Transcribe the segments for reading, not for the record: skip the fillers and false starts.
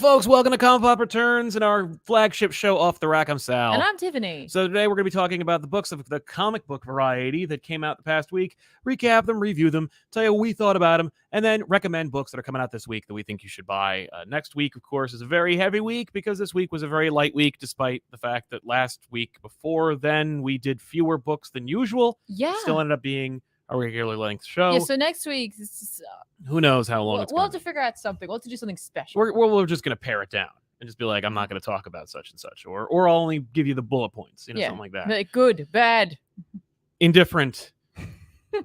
folks. Welcome to ComicPop Returns and our flagship show, Off the Rack. I'm Sal. And I'm Tiffany. So today we're going to be talking about the books of the comic book variety that came out the past week, recap them, review them, tell you what we thought about them, and then recommend books that are coming out this week that we think you should buy. Next week, of course, is a very heavy week because this week was a very light week, despite the fact that last week before then we did fewer books than usual. Yeah. Still ended up being a regular length show. Yeah, so next week, who knows how long it's we'll going have to figure out something. We'll have to do something special. We're just going to pare it down and just be like, I'm not going to talk about such and such, or I'll only give you the bullet points, something like that. Like good, bad, indifferent.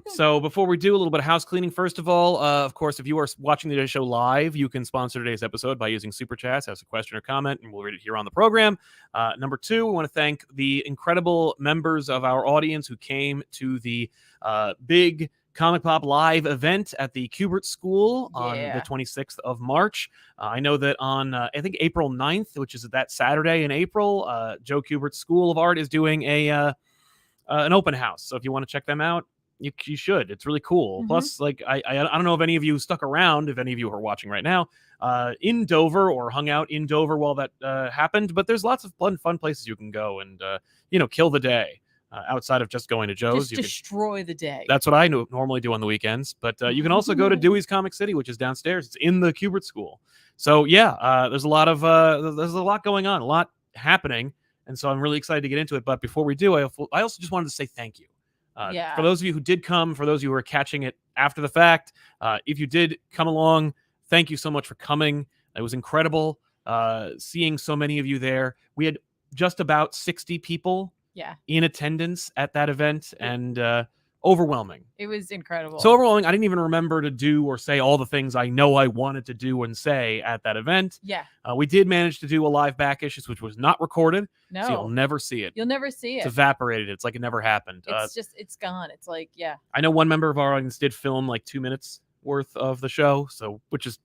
So before we do a little bit of house cleaning, first of all, of course, if you are watching today's show live, you can sponsor today's episode by using Super Chats, ask a question or comment, and we'll read it here on the program. Number two, we want to thank the incredible members of our audience who came to the big Comic Pop Live event at the Kubert School on the 26th of March. I know that on, I think, April 9th, which is that Saturday in April, Joe Kubert's School of Art is doing an open house. So if you want to check them out, you should. It's really cool. Mm-hmm. Plus, like, I don't know if any of you stuck around, if any of you are watching right now, in Dover or hung out in Dover while that happened, but there's lots of fun places you can go and, kill the day. Outside of just going to Joe's. Just destroy the day. That's what I normally do on the weekends. But you can also go to Dewey's Comic City, which is downstairs. It's in the Kubert School. So, yeah, there's a lot going on, a lot happening. And so I'm really excited to get into it. But before we do, I also just wanted to say thank you. For those of you who did come, for those of you who are catching it after the fact, if you did come along, thank you so much for coming. It was incredible seeing so many of you there. We had just about 60 people in attendance at that event, and overwhelming. It was incredible. So overwhelming, I didn't even remember to do or say all the things I know I wanted to do and say at that event. Yeah. We did manage to do a live back issue, which was not recorded. No. So you'll never see it. You'll never see it. It's evaporated. It's like it never happened. It's gone. It's like, I know one member of our audience did film like 2 minutes worth of the show, so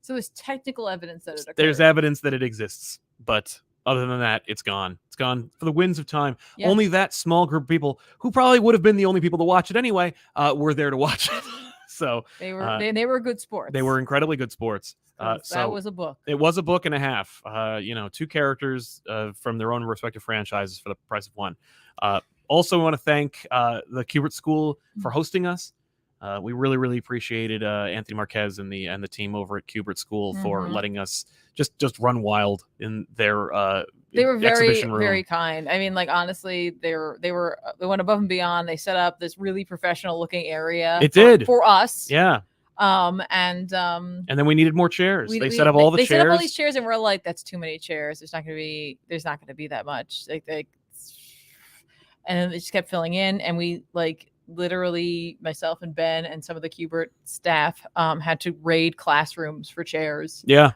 there's technical evidence that it occurred. There's evidence that it exists, but other than that, it's gone. It's gone for the winds of time. Yeah. Only that small group of people, who probably would have been the only people to watch it anyway, were there to watch it. So they were good sports. They were incredibly good sports. So that was a book. It was a book and a half. 2 characters from their own respective franchises for the price of one. Also, want to thank the Kubert School for hosting us. We really, really appreciated Anthony Marquez and the team over at Kubert School for letting us just run wild in their they were very room. Very kind. I mean, like, honestly, they went above and beyond. They set up this really professional looking area. It did for us. Yeah. And then we needed more chairs. They set up all the chairs. They set up all these chairs, and we're like, that's too many chairs. There's not going to be that much. And then they just kept filling in, and we literally, myself and Ben and some of the Kubert staff had to raid classrooms for chairs. Yeah.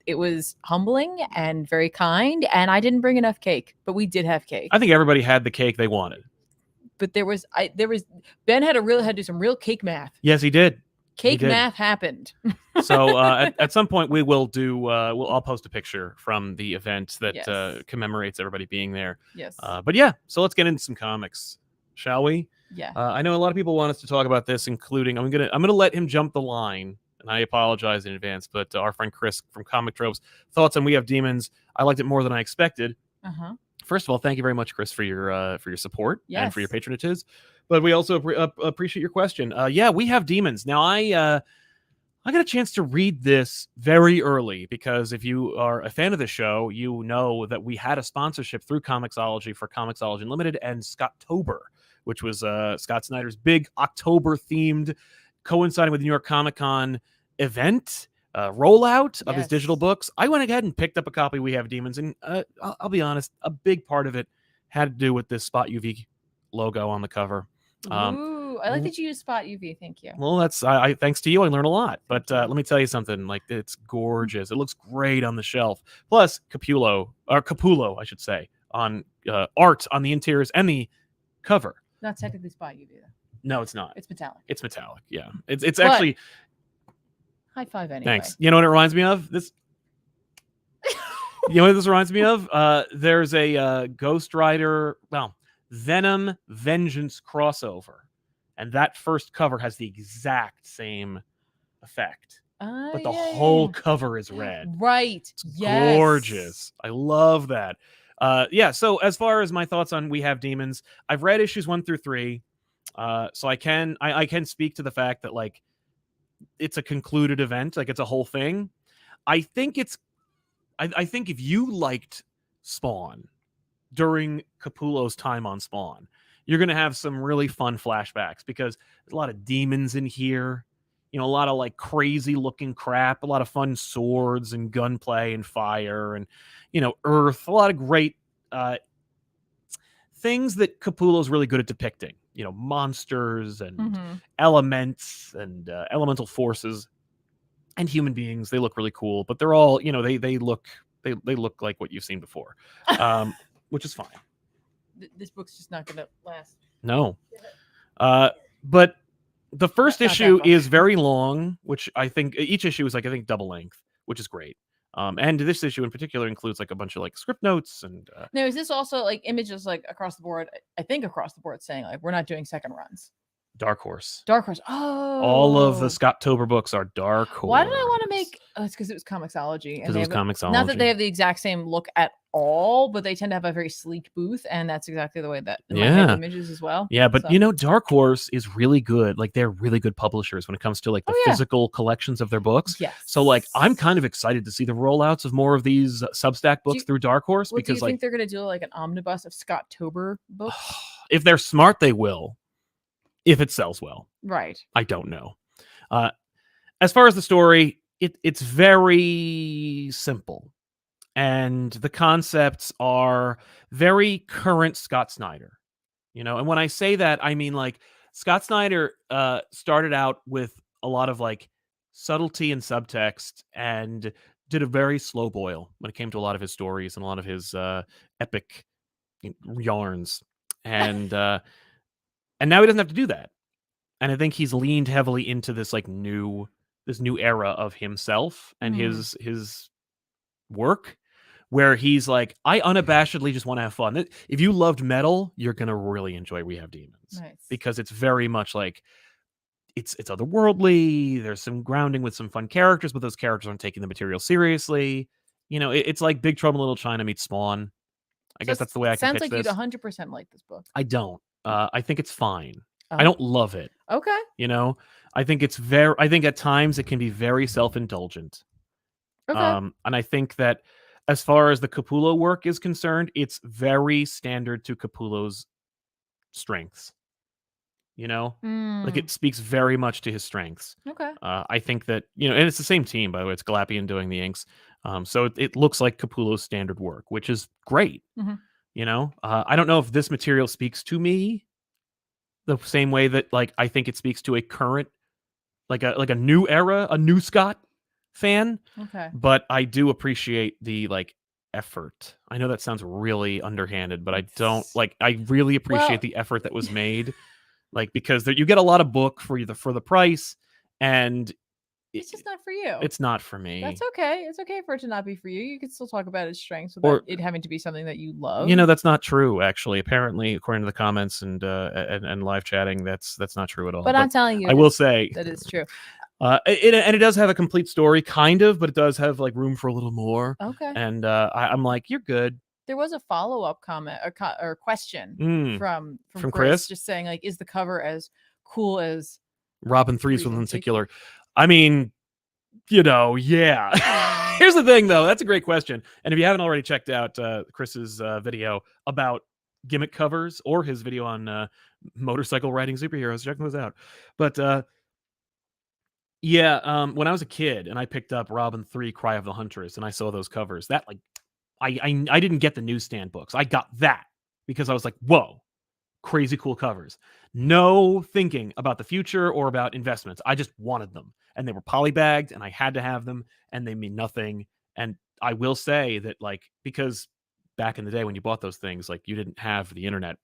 It was humbling and very kind, and I didn't bring enough cake, but we did have cake. I think everybody had the cake they wanted. But Ben had to do some real cake math. Yes, he did. Math happened. So at some point we will do. I'll post a picture from the event that commemorates everybody being there. Yes. But yeah, so let's get into some comics, shall we? Yeah. I know a lot of people want us to talk about this, including I'm gonna let him jump the line, and I apologize in advance. But our friend Chris from Comic Tropes, thoughts on We Have Demons. I liked it more than I expected. First of all, thank you very much, Chris, for your support and for your patronage. But we also appreciate your question. We Have Demons. Now I got a chance to read this very early because if you are a fan of the show, you know that we had a sponsorship through Comixology for Comixology Unlimited and Scotttober, which was Scott Snyder's big October-themed, coinciding with the New York Comic Con event rollout of his digital books. I went ahead and picked up a copy of We Have Demons, and I'll be honest, a big part of it had to do with this Spot UV logo on the cover. Ooh, I like that you use Spot UV. Thank you. Well, that's thanks to you, I learned a lot. But let me tell you something. Like, it's gorgeous. It looks great on the shelf. Plus, Capullo, I should say, on art on the interiors and the cover. Not technically Spot UV though. No, it's not. It's metallic. It's metallic. Yeah, it's actually. High five anyway. Thanks. You know what it reminds me of? This. You know what this reminds me of? There's a Ghost Rider, Venom Vengeance crossover, and that first cover has the exact same effect. but the Yeah, yeah, whole yeah. cover is red. Right. It's Yes. gorgeous. I love that. Yeah, so as far as my thoughts on We Have Demons, I've read issues 1 through 3. So I can speak to the fact that like it's a concluded event, like it's a whole thing. I think I think if you liked Spawn during Capullo's time on Spawn, you're gonna have some really fun flashbacks because there's a lot of demons in here. You know, a lot of like crazy looking crap, a lot of fun swords and gunplay and fire and Earth, a lot of great uh, things that Capullo's really good at depicting. You know, monsters and elements and elemental forces and human beings. They look really cool, but they're all they look like what you've seen before, which is fine. This book's just not gonna last. No, but the first issue is very long, which I think each issue is like I think double length, which is great. And this issue in particular includes like a bunch of like script notes and. Now, is this also like images like across the board? I think across the board saying like we're not doing second runs. Dark Horse. Dark Horse. Oh. All of the Scott-tober books are Dark Horse. Why did I want to make? Oh, it's because it was Comixology. Because it was Comixology. Not that they have the exact same look at all, but they tend to have a very sleek booth, and that's exactly the way that my head images as well. Yeah, but Dark Horse is really good. Like they're really good publishers when it comes to like the physical collections of their books. Yes. So like I'm kind of excited to see the rollouts of more of these Substack books through Dark Horse because do you think they're going to do like an omnibus of Scott-tober books? If they're smart, they will. If it sells well. Right. I don't know. As far as the story, it's very simple. And the concepts are very current Scott Snyder. And when I say that, I mean like Scott Snyder started out with a lot of like subtlety and subtext and did a very slow boil when it came to a lot of his stories and a lot of his epic yarns. And now he doesn't have to do that. And I think he's leaned heavily into this like new era of himself and his work, where he's like, I unabashedly just want to have fun. If you loved metal, you're gonna really enjoy We Have Demons. Nice. Because it's very much like it's otherworldly. There's some grounding with some fun characters, but those characters aren't taking the material seriously. It's like Big Trouble in Little China meets Spawn. I guess that's the way I can pitch this. Sounds like you'd 100% like this book. I don't. I think it's fine. I don't love it. Okay. I think at times it can be very self-indulgent. Okay. And I think that as far as the Capullo work is concerned, it's very standard to Capullo's strengths. Like it speaks very much to his strengths. Okay. I think that, and it's the same team, by the way. It's Galapian doing the inks. So it looks like Capullo's standard work, which is great. I don't know if this material speaks to me the same way that like I think it speaks to a current, like a new era, a new Scott fan. Okay. But I do appreciate the like effort. I know that sounds really underhanded, but I don't like. I really appreciate the effort that was made, like because you get a lot of book for the price, and it's just not for you. It's not for me. That's okay. It's okay for it to not be for you. You can still talk about its strengths without it having to be something that you love. That's not true. Actually, apparently, according to the comments and live chatting, that's not true at all. But I'm telling you, I will say that is true. It does have a complete story, kind of, but it does have like room for a little more. Okay. And I'm like, you're good. There was a follow-up comment or question from Chris, just saying like, is the cover as cool as Robin 3's with Lenticular? I mean, yeah. Here's the thing, though. That's a great question. And if you haven't already checked out Chris's video about gimmick covers or his video on motorcycle riding superheroes, check those out. But when I was a kid and I picked up Robin 3 Cry of the Huntress and I saw those covers, that like I didn't get the newsstand books. I got that because I was like, whoa, crazy cool covers. No thinking about the future or about investments. I just wanted them. And they were polybagged and I had to have them and they mean nothing. And I will say that like, because back in the day when you bought those things, like you didn't have the internet,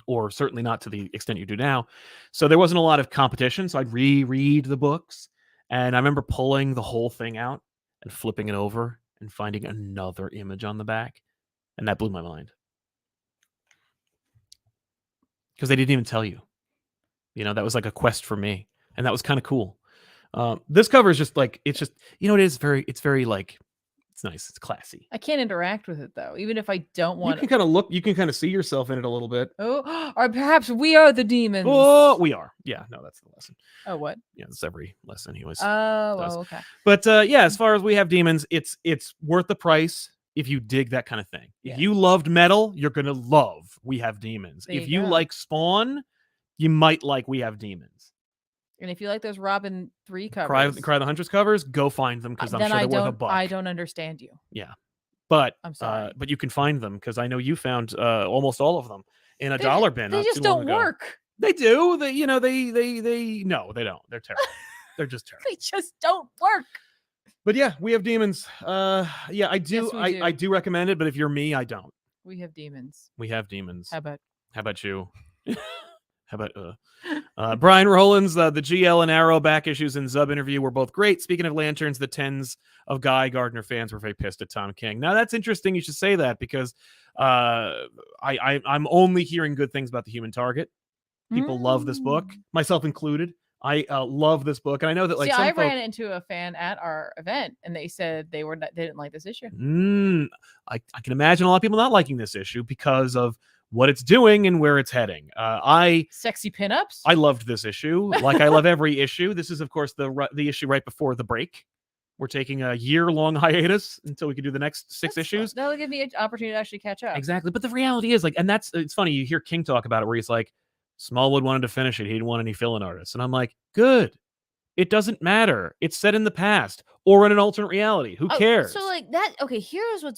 or certainly not to the extent you do now. So there wasn't a lot of competition. So I'd reread the books. And I remember pulling the whole thing out and flipping it over and finding another image on the back. And that blew my mind. Because they didn't even tell you. That was like a quest for me. And that was kind of cool. This cover is just like it's just it's very like it's nice, it's classy. I can't interact with it though, even if I don't You want. can kind of look, you can kind of see yourself in it a little bit. Oh, or perhaps we are the demons. Oh, we are. Yeah, no, that's the lesson. Oh, what? Yeah, that's every lesson he was. Oh, okay. But yeah, as far as we have demons, it's worth the price if you dig that kind of thing. Yeah. If you loved metal, you're gonna love We Have Demons. There If you you go. like Spawn, you might like We Have Demons. And if you like those Robin 3 covers, Cry the Huntress covers, go find them because I'm sure they're worth $1. I don't understand you. Yeah, but I'm sorry. but you can find them because I know you found almost all of them in a dollar bin. They not just too long don't ago. work. They do. They no, they don't. They're terrible. They're just terrible. They just don't work. But yeah, We Have Demons. Yeah, I do. Yes, we do. I do recommend it. But if you're me, I don't. We have demons. We Have Demons. How about you? How about Brian Rowlands, the GL and Arrow back issues and Zub interview were both great. Speaking of Lanterns, the tens of Guy Gardner fans were very pissed at Tom King. Now that's interesting. You should say that because I'm only hearing good things about the Human Target. People love this book, myself included. I love this book, and I know that like I ran into a fan at our event, and they said they didn't like this issue. I can imagine a lot of people not liking this issue because of what it's doing and where it's heading. Sexy pinups. I loved this issue, like I love every issue. This is, of course, the issue right before the break. We're taking a year-long hiatus until we can do the next six issues. That'll give me an opportunity to actually catch up. Exactly, but the reality is, like, and it's funny. You hear King talk about it, where he's like, Smallwood wanted to finish it. He didn't want any fill-in artists, and I'm like, good. It doesn't matter. It's set in the past or in an alternate reality. Who cares? So like that. Okay, here's what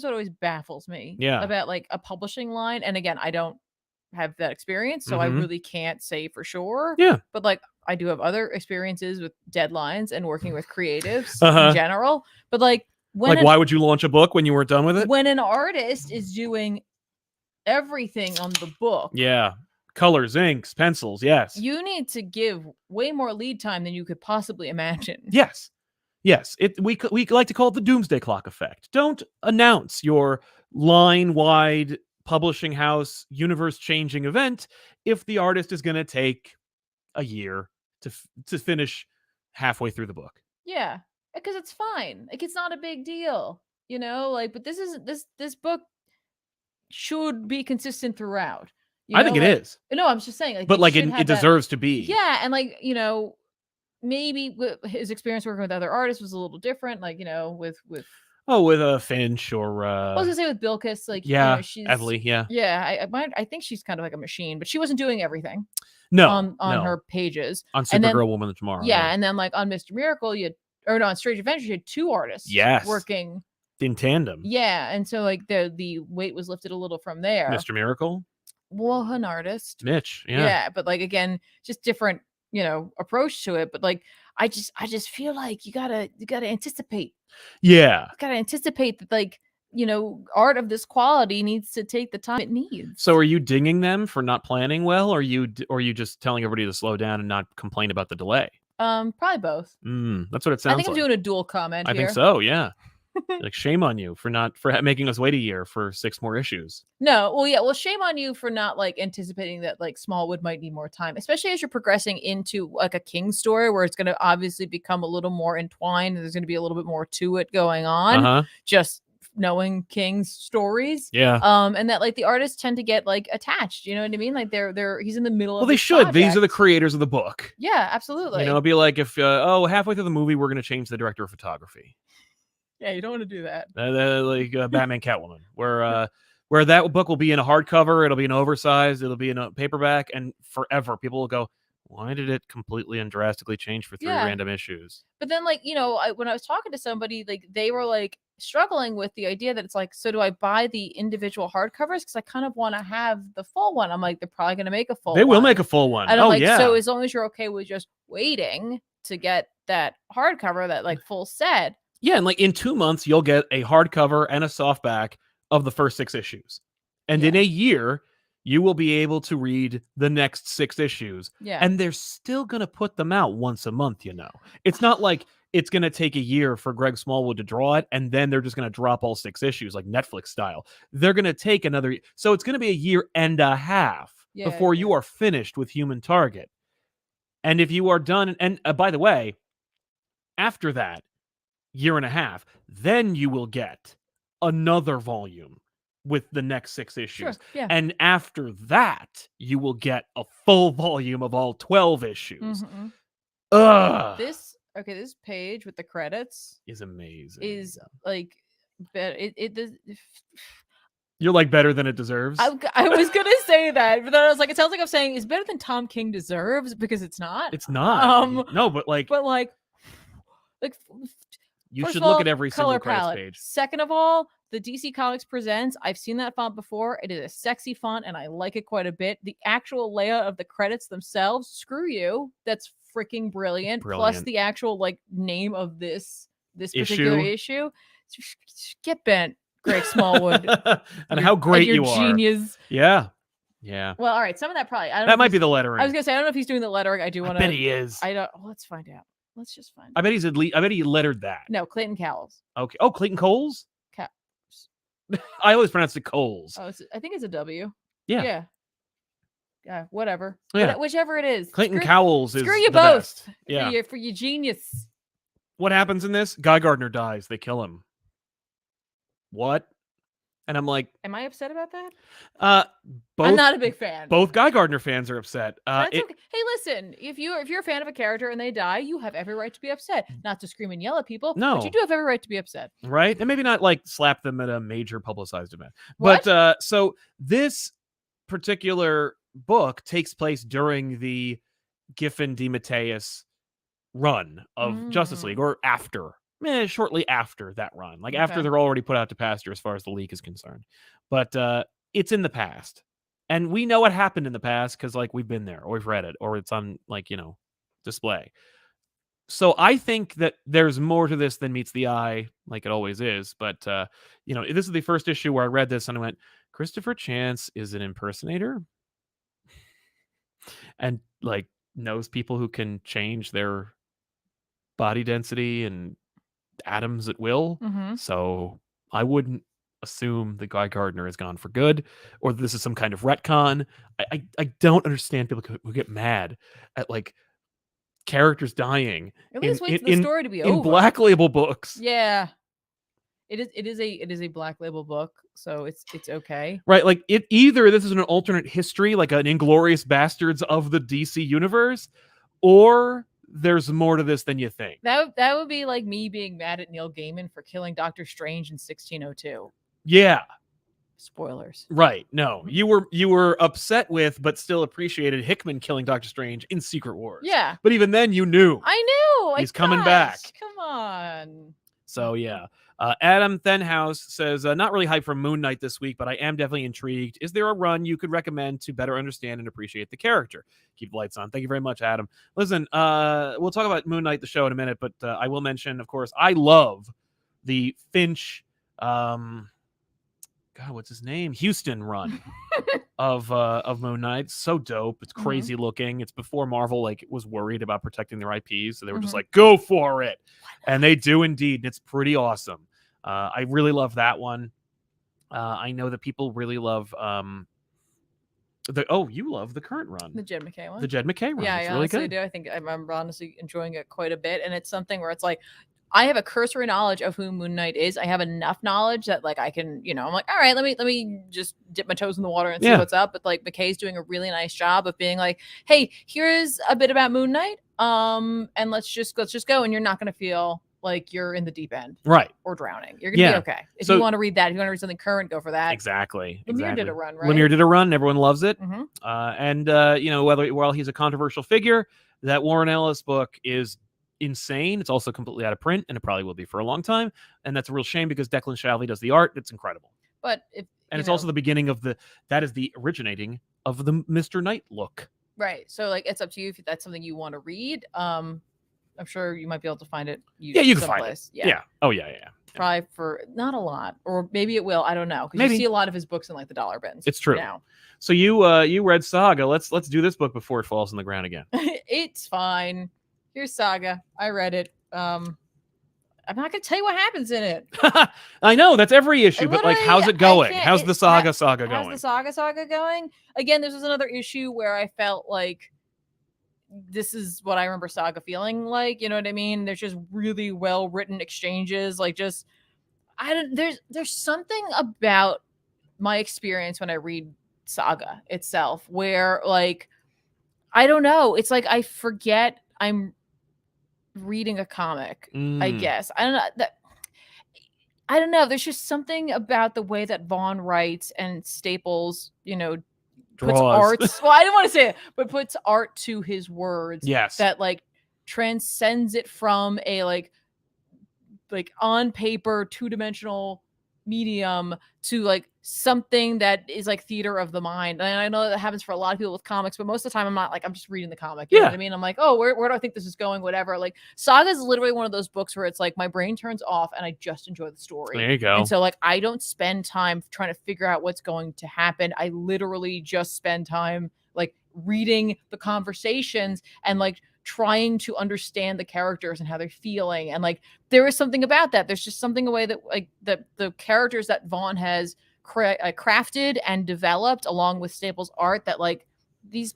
always baffles me. Yeah. About like a publishing line, and again, I don't have that experience, so I really can't say for sure. Yeah. But like, I do have other experiences with deadlines and working with creatives Uh-huh. in general. But like, why would you launch a book when you weren't done with it? When an artist is doing everything on the book, yeah. Colors, inks, pencils, yes. you need to give way more lead time than you could possibly imagine. Yes. We like to call it the doomsday clock effect. Don't announce your line-wide publishing house universe-changing event if the artist is going to take a year to finish halfway through the book. Yeah, because it's fine. Like, it's not a big deal, you know. Like, but this book should be consistent throughout. I think it is. No, I'm just saying. Like, but like it deserves to be. Yeah, and like, you know, maybe his experience working with other artists was a little different. Like, you know, with a Finch or I was gonna say with Bilkis, like, yeah, you know, she's Evely, yeah. Yeah, I think she's kind of like a machine, but she wasn't doing everything. No, on her pages. On Supergirl, Woman of Tomorrow. Yeah, and then like on Mr. Miracle, on Strange Adventures, you had two artists working in tandem. Yeah, and so like the weight was lifted a little from there. Mr. Miracle? Well, an artist. Mitch, yeah. Yeah, but like again, just different, you know, approach to it. But like I just feel like you gotta anticipate. Yeah. You gotta anticipate that, like, you know, art of this quality needs to take the time it needs. So are you dinging them for not planning well, or are you just telling everybody to slow down and not complain about the delay? Probably both. That's what it sounds like. I think I'm doing a dual comment here. I think so, yeah. Like, shame on you for making us wait a year for 6 more issues. No, well, yeah, well, shame on you for not like anticipating that like Smallwood might need more time, especially as you're progressing into like a King story where it's going to obviously become a little more entwined. And there's going to be a little bit more to it going on. Just knowing King's stories. Yeah. And that like the artists tend to get like attached. You know what I mean? Like he's in the middle of. Well, they should. Project. These are the creators of the book. Yeah, absolutely. You know, it'd be like if halfway through the movie we're going to change the director of photography. Yeah, you don't want to do that. Like Batman Catwoman, where that book will be in a hardcover, it'll be an oversized, it'll be in a paperback, and forever people will go, why did it completely and drastically change for 3 random issues? But then, like, you know, when I was talking to somebody, like, they were like struggling with the idea that it's like, so do I buy the individual hardcovers? Because I kind of want to have the full one. I'm like, they're probably going to make a full one. They will make a full one. And I'm like, so as long as you're okay with just waiting to get that hardcover, that like full set. Yeah, and like in 2 months, you'll get a hardcover and a softback of the first 6 issues. And in a year, you will be able to read the next 6 issues. Yeah. And they're still going to put them out once a month, you know. It's not like it's going to take a year for Greg Smallwood to draw it, and then they're just going to drop all 6 issues like Netflix style. They're going to take another. So it's going to be a year and a half before you are finished with Human Target. And if you are done, and by the way, after that year and a half, then you will get another volume with the next 6 issues. Sure. Yeah. And after that, you will get a full volume of all 12 issues. Mhm. Ugh. This page with the credits Is amazing. is like better. You're like better than it deserves. I was gonna say that, but then I was like, it sounds like I'm saying it's better than Tom King deserves, because it's not. It's not. No, but like you first should of all, look at every single color credits palette. page. Second of all, the DC Comics Presents, I've seen that font before. It is a sexy font and I like it quite a bit. The actual layout of the credits themselves, screw you. That's freaking brilliant. Plus the actual like name of this particular issue. Get bent, Greg Smallwood. And how great you are. Genius. Yeah. Yeah. Well, all right. Some of that probably. That might be the lettering. I was gonna say, I don't know if he's doing the lettering. I do want to. I bet he is. I don't. Let's find out. Let's just find out. I bet he's I bet he lettered that. No, Clayton Cowles. Okay. Oh, Clayton Coles? Cowles. I always pronounce it Coles. Oh, I think it's a W. Yeah. Yeah. Whatever. Yeah. Whichever it is. Clayton Cowles is screw you the both. best. Yeah. For your genius. What happens in this? Guy Gardner dies. They kill him. What? And I'm like, am I upset about that? I'm not a big fan. Both Guy Gardner fans are upset. That's okay. Hey, listen, if you're a fan of a character and they die, you have every right to be upset. Not to scream and yell at people, no, but you do have every right to be upset. Right? And maybe not like slap them at a major publicized event. What? But so this particular book takes place during the Giffen DeMatteis run of Justice League, or after. Shortly after that run, like after they're already put out to pasture as far as the league is concerned. But it's in the past, and we know what happened in the past because like we've been there, or we've read it, or it's on like display. So I think that there's more to this than meets the eye, like it always is. But this is the first issue where I read this and I went, Christopher Chance is an impersonator, and like knows people who can change their body density and atoms at will. So I wouldn't assume that Guy Gardner is gone for good, or this is some kind of retcon. I don't understand people who get mad at like characters dying. At least wait for the story to be over. In Black Label books. Yeah. It is a Black Label book, so it's okay. Right, like either this is an alternate history, like an Inglourious Bastards of the DC universe, or there's more to this than you think. That would be like me being mad at Neil Gaiman for killing Doctor Strange in 1602. Yeah. Spoilers. Right. No, you were upset with, but still appreciated Hickman killing Doctor Strange in Secret Wars. Yeah. But even then, you knew. I knew. He's coming back. Come on. So yeah. Adam Thenhouse says, not really hyped for Moon Knight this week, but I am definitely intrigued. Is there a run you could recommend to better understand and appreciate the character? Keep the lights on. Thank you very much, Adam. Listen, we'll talk about Moon Knight, the show, in a minute, but I will mention, of course, I love the Finch, God, what's his name? Houston run of Moon Knight. So dope. It's crazy looking. It's before Marvel was worried about protecting their IPs, so they were just like, go for it. And they do indeed. And it's pretty awesome. I really love that one. I know that people really love you love the current run. The Jed MacKay one. The Jed MacKay run. Yeah, it's I really honestly good. do. I think I'm honestly enjoying it quite a bit. And it's something where it's like, I have a cursory knowledge of who Moon Knight is. I have enough knowledge that like I can, I'm like, all right, let me just dip my toes in the water and see what's up. But like McKay's doing a really nice job of being like, hey, here's a bit about Moon Knight. And let's just go, and you're not gonna feel like you're in the deep end, right, or drowning. You're gonna be okay. If you want to read that, if you want to read something current, go for that. Exactly. Lemire did a run, right? Lemire did a run. Everyone loves it. And while he's a controversial figure, that Warren Ellis book is insane. It's also completely out of print, and it probably will be for a long time. And that's a real shame because Declan Shalvey does the art. It's incredible. But it's also the beginning of that is the originating of the Mr. Knight look. Right. So like it's up to you if that's something you want to read. I'm sure you might be able to find it. You can find it. Yeah. Oh yeah. Probably for not a lot, or maybe it will. I don't know, because you see a lot of his books in like the dollar bins. It's true. Now. So you read Saga. Let's do this book before it falls on the ground again. It's fine. Here's Saga. I read it. I'm not gonna tell you what happens in it. I know that's every issue, but like, how's it going? How's the saga going? How's the saga going? Again, this was another issue where I felt like this is what I remember Saga feeling like. You know what I mean? There's just really well written exchanges. Like, just there's something about my experience when I read Saga itself where, like, I don't know. It's like I forget I'm reading a comic. I guess I don't know. I don't know. There's just something about the way that Vaughn writes and Staples, puts arts. Well, I didn't want to say it, but puts art to his words. Yes. That like transcends it from a like on paper 2-dimensional medium to like something that is like theater of the mind. And I know that happens for a lot of people with comics, but most of the time I'm not like, I'm just reading the comic. You know what I mean? I'm like, oh, where do I think this is going? Whatever. Like, Saga is literally one of those books where it's like my brain turns off and I just enjoy the story. There you go. And so like I don't spend time trying to figure out what's going to happen. I literally just spend time like reading the conversations and like trying to understand the characters and how they're feeling. And like there is something about that. There's just something away that like the characters that Vaughn has crafted and developed along with Staples' art, that like these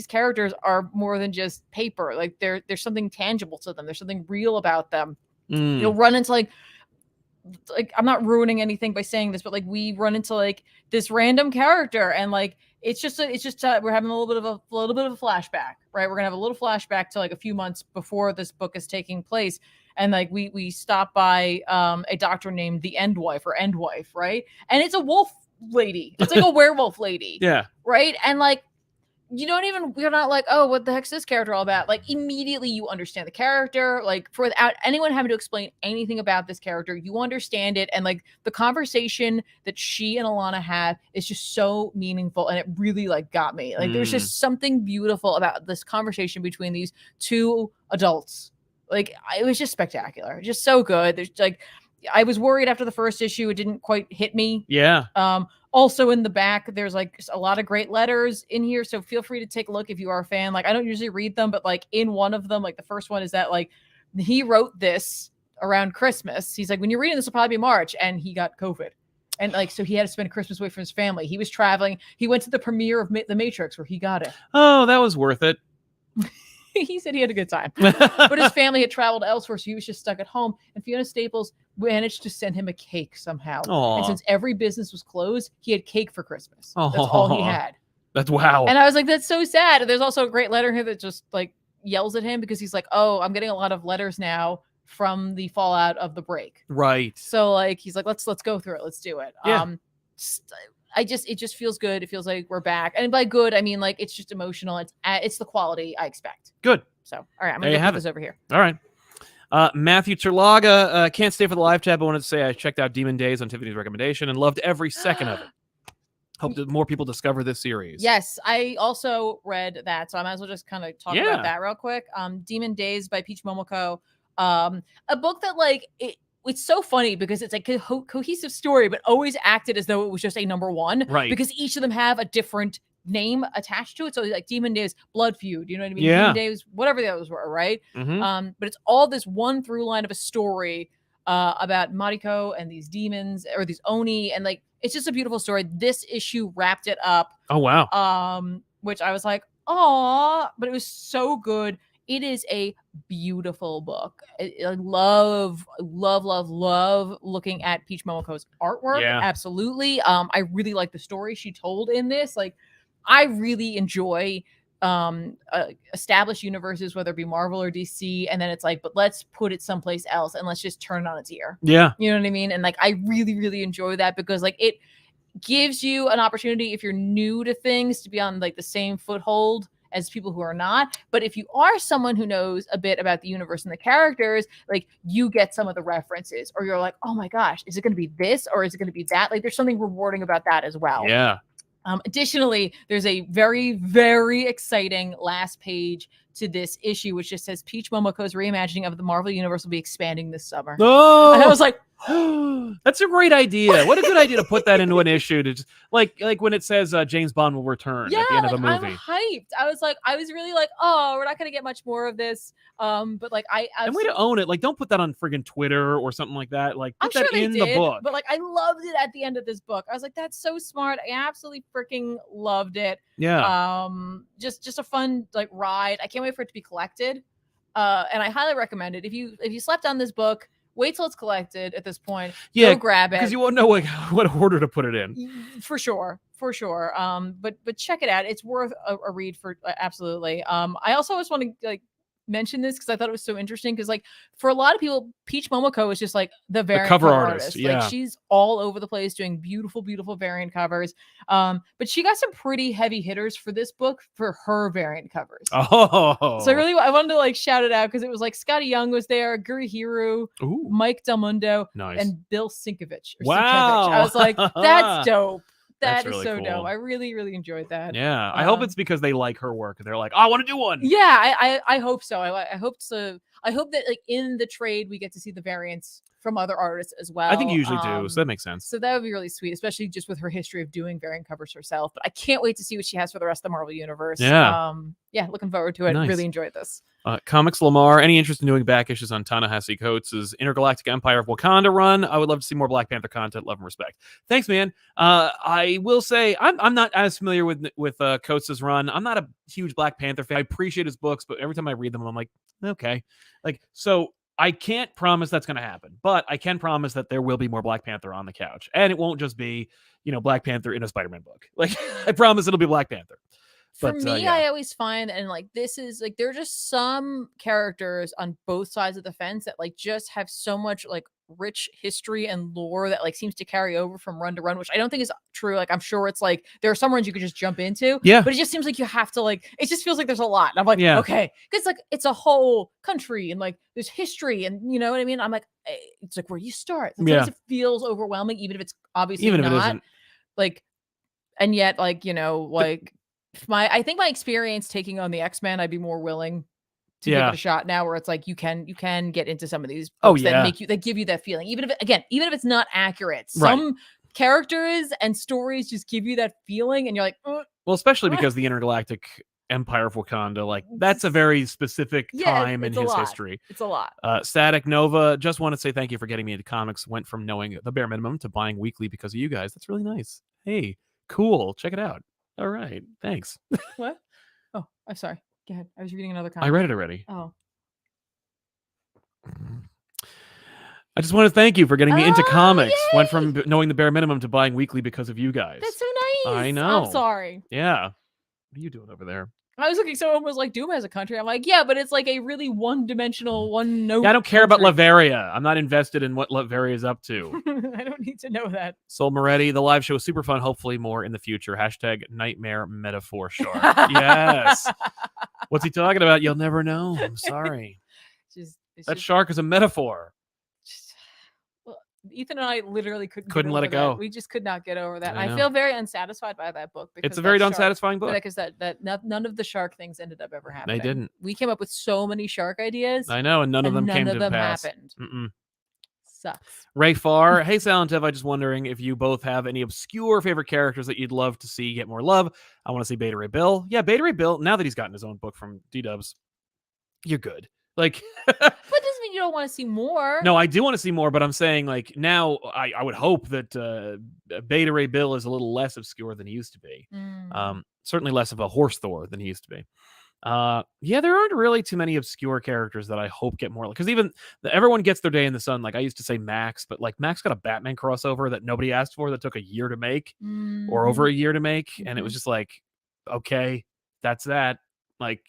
characters are more than just paper. Like there's something tangible to them. There's something real about them. You'll run into like I'm not ruining anything by saying this, but like we run into like this random character and like it's just we're having a little bit of a flashback, right? We're gonna have a little flashback to like a few months before this book is taking place, and like we stop by a doctor named the Endwife, right? And it's a wolf lady. It's like a werewolf lady, yeah, right? And like we're not like, oh, what the heck's this character all about? Like immediately you understand the character, like without anyone having to explain anything about this character, you understand it. And like the conversation that she and Alana have is just so meaningful. And it really like got me. Like there's just something beautiful about this conversation between these two adults. Like it was just spectacular. Just so good. There's like, I was worried after the first issue, it didn't quite hit me. Yeah. Also in the back, there's like a lot of great letters in here. So feel free to take a look if you are a fan. Like I don't usually read them, but like in one of them, like the first one is that like he wrote this around Christmas. He's like, when you're reading this will probably be March, and he got COVID. And like, so he had to spend Christmas away from his family. He was traveling. He went to the premiere of The Matrix where he got it. Oh, that was worth it. He said he had a good time, but his family had traveled elsewhere, so he was just stuck at home. And Fiona Staples managed to send him a cake somehow. Aww. And since every business was closed, he had cake for Christmas. That's all he had. That's wow. And I was like, that's so sad. And there's also a great letter here that just like yells at him because he's like, oh, I'm getting a lot of letters now from the fallout of the break. Right. So like, he's like, let's go through it. Let's do it. Yeah. It just feels good. It feels like we're back. And by good, I mean like it's just emotional. It's the quality I expect. Good. So, all right, I'm going to put this over here. All right. Matthew Terlaga, can't stay for the live tab. I wanted to say I checked out Demon Days on Tiffany's recommendation and loved every second of it. Hope that more people discover this series. Yes, I also read that, so I might as well just kind of talk about that real quick. Demon Days by Peach Momoko. A book that like it's so funny because it's like a cohesive story, but always acted as though it was just a number one. Right. Because each of them have a different name attached to it. So like Demon Days, Blood Feud, you know what I mean? Yeah. Demon Days, whatever the others were, right? Mm-hmm. But it's all this one through line of a story about Mariko and these demons or these Oni. And like, it's just a beautiful story. This issue wrapped it up. Oh, wow. Which I was like, oh, but it was so good. It is a beautiful book. I love looking at Peach Momoko's artwork. Yeah. Absolutely. I really like the story she told in this. Like, I really enjoy established universes, whether it be Marvel or DC, and then it's like, but let's put it someplace else and let's just turn it on its ear. Yeah. You know what I mean? And like, I really, really enjoy that because like it gives you an opportunity if you're new to things to be on like the same foothold as people who are not. But if you are someone who knows a bit about the universe and the characters, like you get some of the references, or you're like, oh my gosh, is it going to be this or is it going to be that? Like there's something rewarding about that as well. Yeah. Additionally, there's a very, very exciting last page to this issue, which just says Peach Momoko's reimagining of the Marvel Universe will be expanding this summer. Oh! And I was like, That's a great idea. What a good idea to put that into an issue to just like when it says James Bond will return Yeah, at the end like, of a movie. I'm hyped. I was really like, oh, we're not gonna get much more of this. But like, I And way to own it. Like, don't put that on friggin' Twitter or something like that. Like, I'm put sure that they in did, the book. but like, I loved it at the end of this book. I was like, that's so smart. I absolutely freaking loved it. Yeah. Just a fun like ride. I can't wait for it to be collected. And I highly recommend it. If you slept on this book, wait till it's collected at this point. Yeah, Go grab it. because you won't know what order to put it in. For sure. But check it out. It's worth a read for absolutely. I also just want to like mention this because I thought it was so interesting because like for a lot of people, Peach Momoko is just like the variant cover cover artist, yeah. Like she's all over the place doing beautiful, beautiful variant covers. But she got some pretty heavy hitters for this book for her variant covers. Oh, So I wanted to like shout it out because it was like Scotty Young was there, Gurihiru, Mike Del Mundo, nice. and Bill Sienkiewicz. Wow. I was like, that's dope. That's That is really so cool. dope. I really, really enjoyed that. Yeah, I hope it's because they like her work and they're like, oh, I want to do one. Yeah, I hope so. I hope so. I hope that like in the trade we get to see the variants from other artists as well. I think you usually do, so that makes sense. So that would be really sweet, especially just with her history of doing variant covers herself. But I can't wait to see what she has for the rest of the Marvel universe. Yeah. Yeah, looking forward to it. Nice. Really enjoyed this. Comics Lamar, any interest in doing back issues on Ta-Nehisi Coates' Intergalactic Empire of Wakanda run? I would love to see more Black Panther content. Love and respect. Thanks, man. I will say I'm not as familiar with Coates' run. I'm not a huge Black Panther fan. I appreciate his books, but every time I read them, I'm like, okay. Like, so I can't promise that's going to happen, but I can promise that there will be more Black Panther on the couch, and it won't just be, Black Panther in a Spider-Man book. Like, I promise it'll be Black Panther. For me, I always find, and like this is like there are just some characters on both sides of the fence that like just have so much like rich history and lore that like seems to carry over from run to run, which I don't think is true. Like I'm sure it's like there are some runs you could just jump into, yeah. But it just seems like you have to like it just feels like there's a lot. And I'm like, yeah. Okay, because like it's a whole country and like there's history and you know what I mean. I'm like, it's like where you start. Sometimes it feels overwhelming, even if it's obviously even not. If it isn't. Like, and yet like like. I think my experience taking on the X-Men, I'd be more willing to give it a shot now where it's like you can get into some of these books that give you that feeling. Even if it's not accurate. Some characters and stories just give you that feeling and you're like, well, especially because the Intergalactic Empire of Wakanda, like that's a very specific time in his history. It's a lot. Static Nova, just want to say thank you for getting me into comics. Went from knowing the bare minimum to buying weekly because of you guys. That's really nice. Hey, cool. Check it out. All right. Thanks. What? Oh, I'm sorry. Go ahead. I was reading another comment. I read it already. Oh. I just want to thank you for getting me into comics. Yay! Went from knowing the bare minimum to buying weekly because of you guys. That's so nice. I know. I'm sorry. Yeah. What are you doing over there? I was looking, someone was like, Doom has a country. I'm like, yeah, but it's like a really one-dimensional, one-note. Yeah, I don't care about Latveria. I'm not invested in what Latveria is up to. I don't need to know that. Sol Moretti, the live show is super fun. Hopefully more in the future. # nightmare metaphor shark. Yes. What's he talking about? You'll never know. I'm sorry. That shark is a metaphor. Ethan and I literally couldn't let it go. We just could not get over that. I feel very unsatisfied by that book. It's a very unsatisfying book. Because none of the shark things ended up ever happening. They didn't. We came up with so many shark ideas. I know, and none of them came to pass. Happened. Sucks. Ray Farr, hey Silent Tev, I'm just wondering if you both have any obscure favorite characters that you'd love to see get more love. I want to see Beta Ray Bill. Yeah, Beta Ray Bill, now that he's gotten his own book from D-Dubs, you're good. Like, but doesn't mean you don't want to see more. No, I do want to see more, but I'm saying like now I would hope that Beta Ray Bill is a little less obscure than he used to be. Certainly less of a horse Thor than he used to be. Yeah, there aren't really too many obscure characters that I hope get more, because even everyone gets their day in the sun. Like I used to say Max, but like Max got a Batman crossover that nobody asked for that took a year to make or over a year to make, and it was just like, okay, that's that. Like,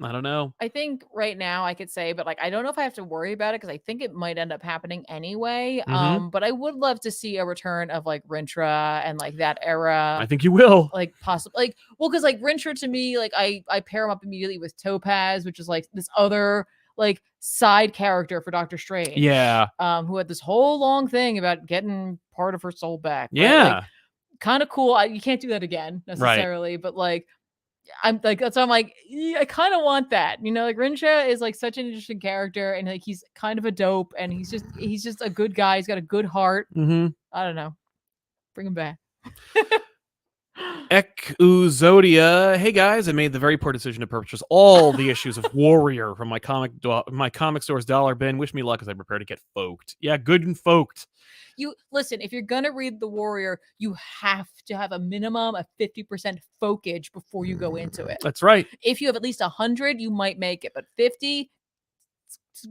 I don't know. I think right now I could say, but like I don't know if I have to worry about it because I think it might end up happening anyway. But I would love to see a return of like Rintrah and like that era. I think you will. Like possibly like because like Rintrah to me, like I pair him up immediately with Topaz, which is like this other like side character for Doctor Strange. Yeah. Who had this whole long thing about getting part of her soul back. Yeah. Like, kind of cool. You can't do that again necessarily, but like I'm like, that's why I'm like, I kind of want that. You know, like Rinsha is like such an interesting character, and like he's kind of a dope, and he's just a good guy. He's got a good heart. Mm-hmm. I don't know. Bring him back. Ekuzodia. Hey guys, I made the very poor decision to purchase all the issues of Warrior from my comic store's dollar bin. Wish me luck as I prepare to get folked. Yeah, good and folked. You listen, if you're gonna read The Warrior, you have to have a minimum of 50% folkege before you go into it. That's right. If you have at least 100, you might make it, but 50,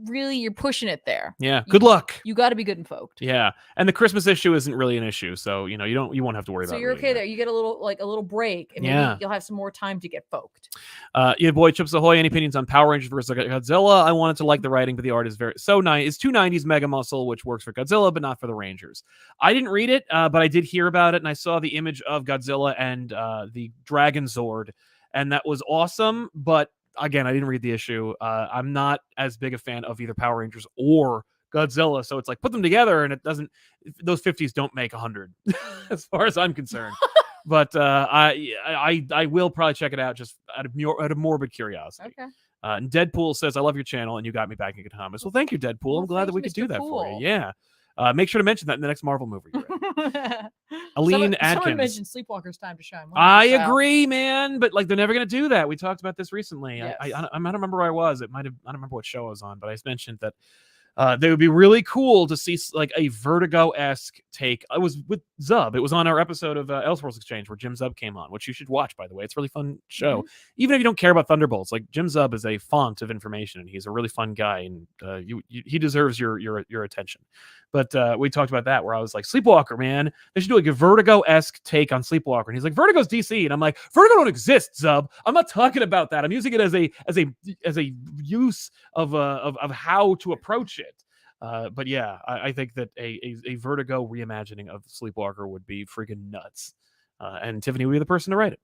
really, you're pushing it there. Yeah. Good luck. You got to be good and folked. Yeah, and the Christmas issue isn't really an issue, so you won't have to worry about. So you're okay there. You get a little break, and maybe you'll have some more time to get folked. Yeah, boy, Chips Ahoy. Any opinions on Power Rangers versus Godzilla? I wanted to like the writing, but the art is so nice. It's 290s Mega Muscle, which works for Godzilla, but not for the Rangers. I didn't read it, but I did hear about it, and I saw the image of Godzilla and the Dragon Zord, and that was awesome. But again, I didn't read the issue. I'm not as big a fan of either Power Rangers or Godzilla, so it's like put them together, and it doesn't. Those 50s don't make 100, as far as I'm concerned. But I will probably check it out just out of morbid curiosity. Okay. And Deadpool says, "I love your channel, and you got me back in Thomas." Well, thank you, Deadpool. I'm glad that we could do that for you. Yeah. Make sure to mention that in the next Marvel movie. Aline Adkins. Someone mentioned Sleepwalker's time to shine. I agree, man. But like, they're never going to do that. We talked about this recently. Yes. I don't remember where I was. I don't remember what show I was on, but I mentioned that they would be really cool to see like a Vertigo-esque take. I was with Zub. It was on our episode of Elseworlds Exchange where Jim Zub came on, which you should watch, by the way. It's a really fun show. Mm-hmm. Even if you don't care about Thunderbolts, like Jim Zub is a font of information, and he's a really fun guy, and he deserves your attention. But we talked about that where I was like, Sleepwalker, man, they should do like a Vertigo-esque take on Sleepwalker. And he's like, Vertigo's DC, and I'm like, Vertigo don't exist, Zub. I'm not talking about that. I'm using it as a use of how to approach it. But yeah, I think that a Vertigo reimagining of Sleepwalker would be freaking nuts. And Tiffany would be the person to write it.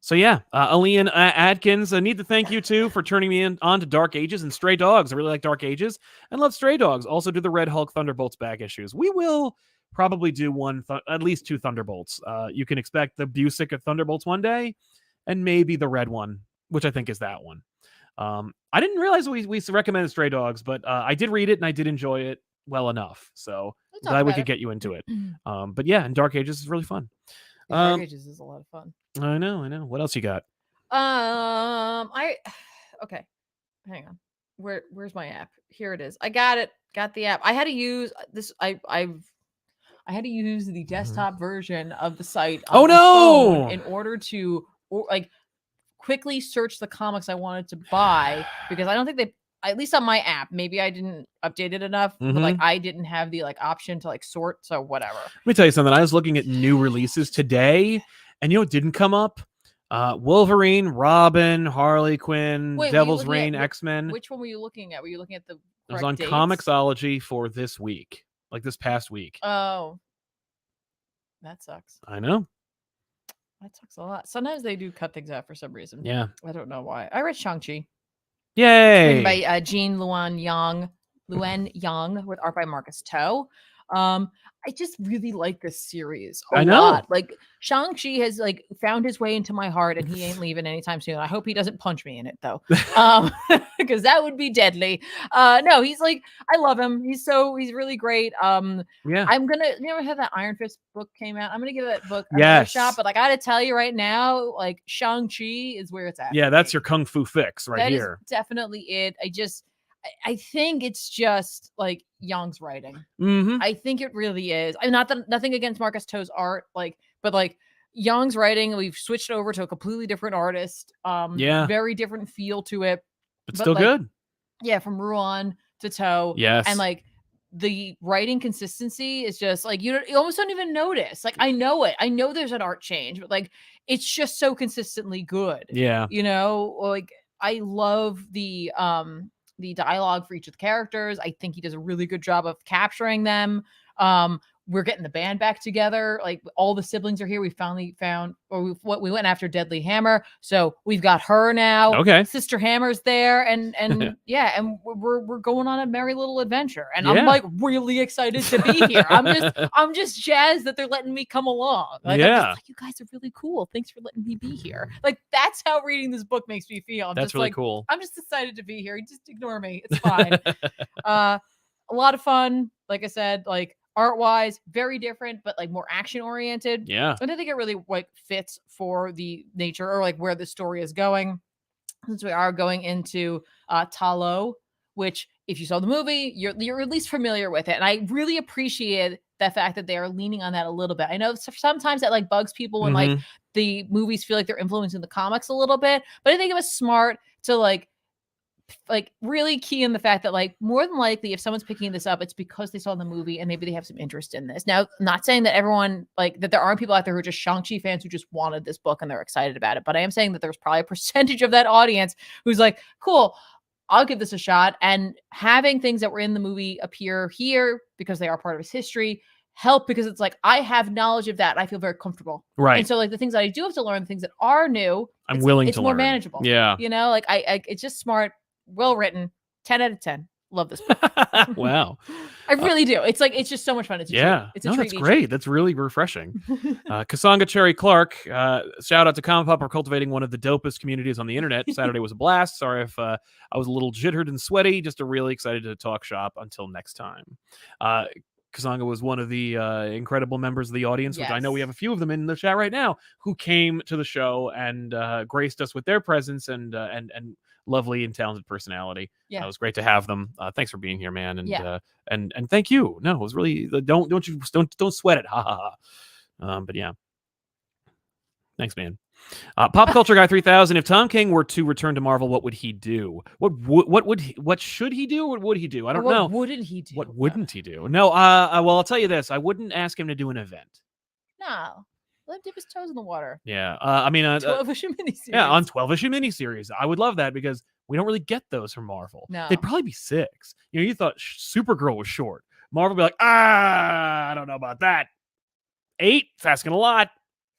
So yeah, Aline Adkins, I need to thank you too for turning me on to Dark Ages and Stray Dogs. I really like Dark Ages and love Stray Dogs. Also do the Red Hulk Thunderbolts back issues. We will probably do at least 2 Thunderbolts. You can expect the Busick of Thunderbolts one day, and maybe the red one, which I think is that one. I didn't realize we recommended Stray Dogs, but I did read it and I did enjoy it well enough. So glad we could get you into it. But yeah, and Dark Ages is really fun. Dark Ages is a lot of fun. I know. What else you got? Okay. Hang on. Where's my app? Here it is. I got it. Got the app. I had to use this. I had to use the desktop version of the site on my phone in order to quickly search the comics I wanted to buy, because I don't think they, at least on my app, maybe I didn't update it enough, but like I didn't have the option to sort, so whatever. Let me tell you something. I was looking at new releases today, and what didn't come up? Wolverine, Robin, Harley Quinn, Devil's Reign, X-Men. Which one were you looking at? Were you looking at the It was on dates? Comixology for this week, like this past week. Oh, that sucks. I know. That sucks a lot. Sometimes they do cut things out for some reason. Yeah. I don't know why. I read Shang-Chi. Yay! By Jean Luen Yang with art by Marcus To. I just really like this series a lot. Like Shang-Chi has found his way into my heart, and he ain't leaving anytime soon. I hope he doesn't punch me in it though. Because that would be deadly. No, he's I love him. He's really great. Yeah. I'm gonna have that Iron Fist book came out. I'm gonna give that book another shot, but I gotta tell you right now, Shang-Chi is where it's at. Yeah, that's your kung fu fix right here. That is definitely it. I think it's just Young's writing. I think it really is. I'm nothing against Marcus To's art, but Young's writing, we've switched over to a completely different artist. Very different feel to it. But still good. Yeah, from Ruan to To. Yes. And the writing consistency is just you almost don't even notice. I know it. I know there's an art change, but it's just so consistently good. Yeah. I love the dialogue for each of the characters. I think he does a really good job of capturing them. we're getting the band back together. Like all the siblings are here. We finally found, or we went after Deadly Hammer. So we've got her now. Okay. Sister Hammer's there. And yeah, and we're going on a merry little adventure. And Yeah. I'm like really excited to be here. I'm just jazzed that they're letting me come along. Like, I'm Yeah. just like, you guys are really cool. Thanks for letting me be here. Like that's how reading this book makes me feel. That's just really like, cool. I'm just excited to be here. Just ignore me. It's fine. A lot of fun. Like I said, like art wise, very different, but like more action oriented. Yeah. And I think it really like fits for the nature or like where the story is going. Since we are going into Talo, which if you saw the movie, you're at least familiar with it. And I really appreciate the fact that they are leaning on that a little bit. I know sometimes that like bugs people when like the movies feel like they're influencing the comics a little bit, but I think it was smart to like really key in the fact that like more than likely if someone's picking this up, it's because they saw the movie and maybe they have some interest in this. Now, not saying that everyone like that there aren't people out there who are just Shang-Chi fans who just wanted this book and they're excited about it, but I am saying that there's probably a percentage of that audience who's like, cool, I'll give this a shot. And having things that were in the movie appear here because they are part of his history help, because it's like I have knowledge of that. I feel very comfortable. Right. And so like the things that I do have to learn, the things that are new, I'm willing it's to more learn. manageable. Yeah. You know, like I it's just smart, well written, 10 out of 10. Love this book. Wow. I really do. It's like, it's just so much fun. It's a treat. It's a treat. That's great. That's really refreshing. Kasanga Cherry Clark, shout out to ComicPop for cultivating one of the dopest communities on the internet. Saturday was a blast. Sorry if I was a little jittered and sweaty. Just really excited to talk shop. Until next time. Kasanga was one of the incredible members of the audience, which I know we have a few of them in the chat right now, who came to the show and graced us with their presence and lovely and talented personality. Yeah, it was great to have them. Thanks for being here, man, and thank you. No, it was really don't sweat it, ha ha ha. But yeah, thanks, man. Pop Culture Guy 3000. If Tom King were to return to Marvel, what would he do? What should he do? What would he do? I don't know. What wouldn't he do? What wouldn't he do? No. Well, I'll tell you this. I wouldn't ask him to do an event. No. Let him dip his toes in the water. Yeah. I mean, 12-issue miniseries. Yeah, on 12-issue miniseries. I would love that because we don't really get those from Marvel. No. They'd probably be 6. You know, you thought Supergirl was short. Marvel would be like, I don't know about that. 8? It's asking a lot.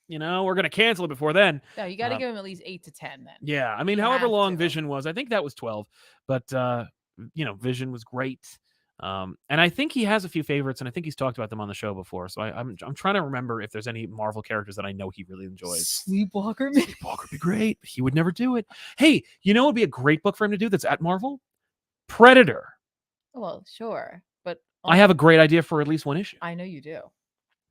You know, we're going to cancel it before then. No, you got to give him at least 8 to 10 then. Yeah. I mean, however long Vision was, I think that was 12. But, you know, Vision was great. And I think he has a few favorites, and I think he's talked about them on the show before. So I'm trying to remember if there's any Marvel characters that I know he really enjoys. Sleepwalker would be great. He would never do it. Hey, you know, it'd be a great book for him to do that's at Marvel? Predator. Well, sure, but I have a great idea for at least one issue. I know you do.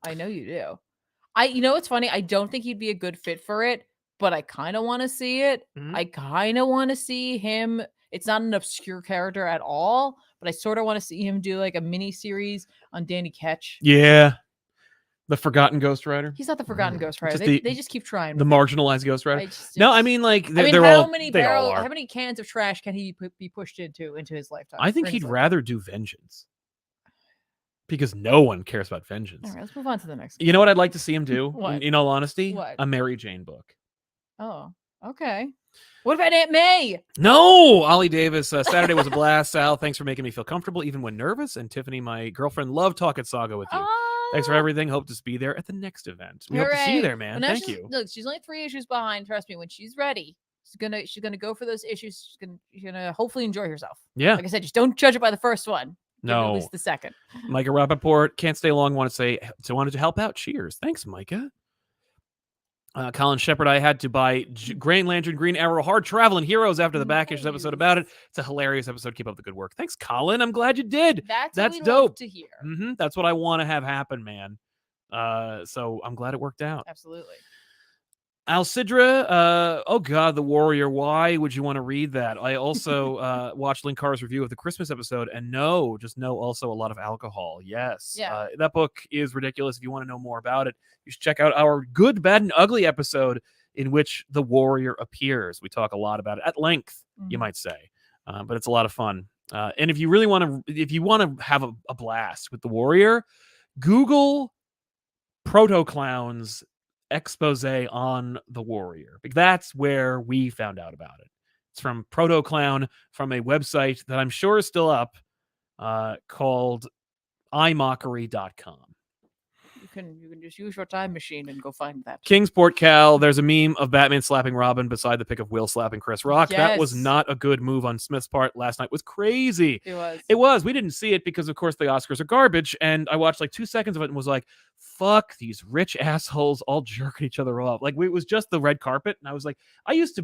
You know what's funny? I don't think he'd be a good fit for it, but I kind of want to see it. I kind of want to see him. It's not an obscure character at all, but I sort of want to see him do like a mini series on Danny Ketch. Yeah. The forgotten Ghost Rider. He's not the forgotten Ghost Rider. They just keep trying. The marginalized Ghost Rider. I mean, like, how many cans of trash can he be pushed into his lifetime? I think he'd rather do Vengeance. Because no one cares about Vengeance. All right, let's move on to the next. You know what I'd like to see him do? In all honesty? What? A Mary Jane book. Oh, okay. What about Aunt May? No, Ollie Davis. Saturday was a blast. Sal, thanks for making me feel comfortable even when nervous. And Tiffany, my girlfriend, love talking Saga with you. Thanks for everything. Hope to be there at the next event. We hope to see you there, man. Thank you. Look, she's only 3 issues behind. Trust me, when she's ready, she's gonna go for those issues. She's gonna hopefully enjoy herself. Yeah. Like I said, just don't judge it by the first one. No. At least the second. Micah Rappaport, can't stay long. Wanted to help out. Cheers. Thanks, Micah. Colin Shepard, I had to buy Green Lantern, Green Arrow, Hard Traveling Heroes after the back issues episode about it. It's a hilarious episode. Keep up the good work. Thanks, Colin. I'm glad you did. That's dope. Love to hear. That's what I want to have happen, man. So I'm glad it worked out. Absolutely. Alcidra, oh God, The Warrior. Why would you want to read that? I also watched Linkar's review of the Christmas episode, and just know also a lot of alcohol. Yes. Yeah. That book is ridiculous. If you want to know more about it, you should check out our Good, Bad, and Ugly episode in which the Warrior appears. We talk a lot about it at length, you might say, but it's a lot of fun. And if you really want to have a blast with the Warrior, Google Proto Clown's expose on the Warrior, because that's where we found out about it. It's from Proto Clown, from a website that I'm sure is still up, called imockery.com. can just use your time machine and go find that. Kingsport, Cal. There's a meme of Batman slapping Robin beside the pic of Will slapping Chris Rock. That was Yes. not a good move on Smith's part. Last night was crazy. It was. It was. We didn't see it because, of course, the Oscars are garbage. And I watched like 2 seconds of it and was like, fuck these rich assholes all jerking each other off. Like, it was just the red carpet. And I was like, I used to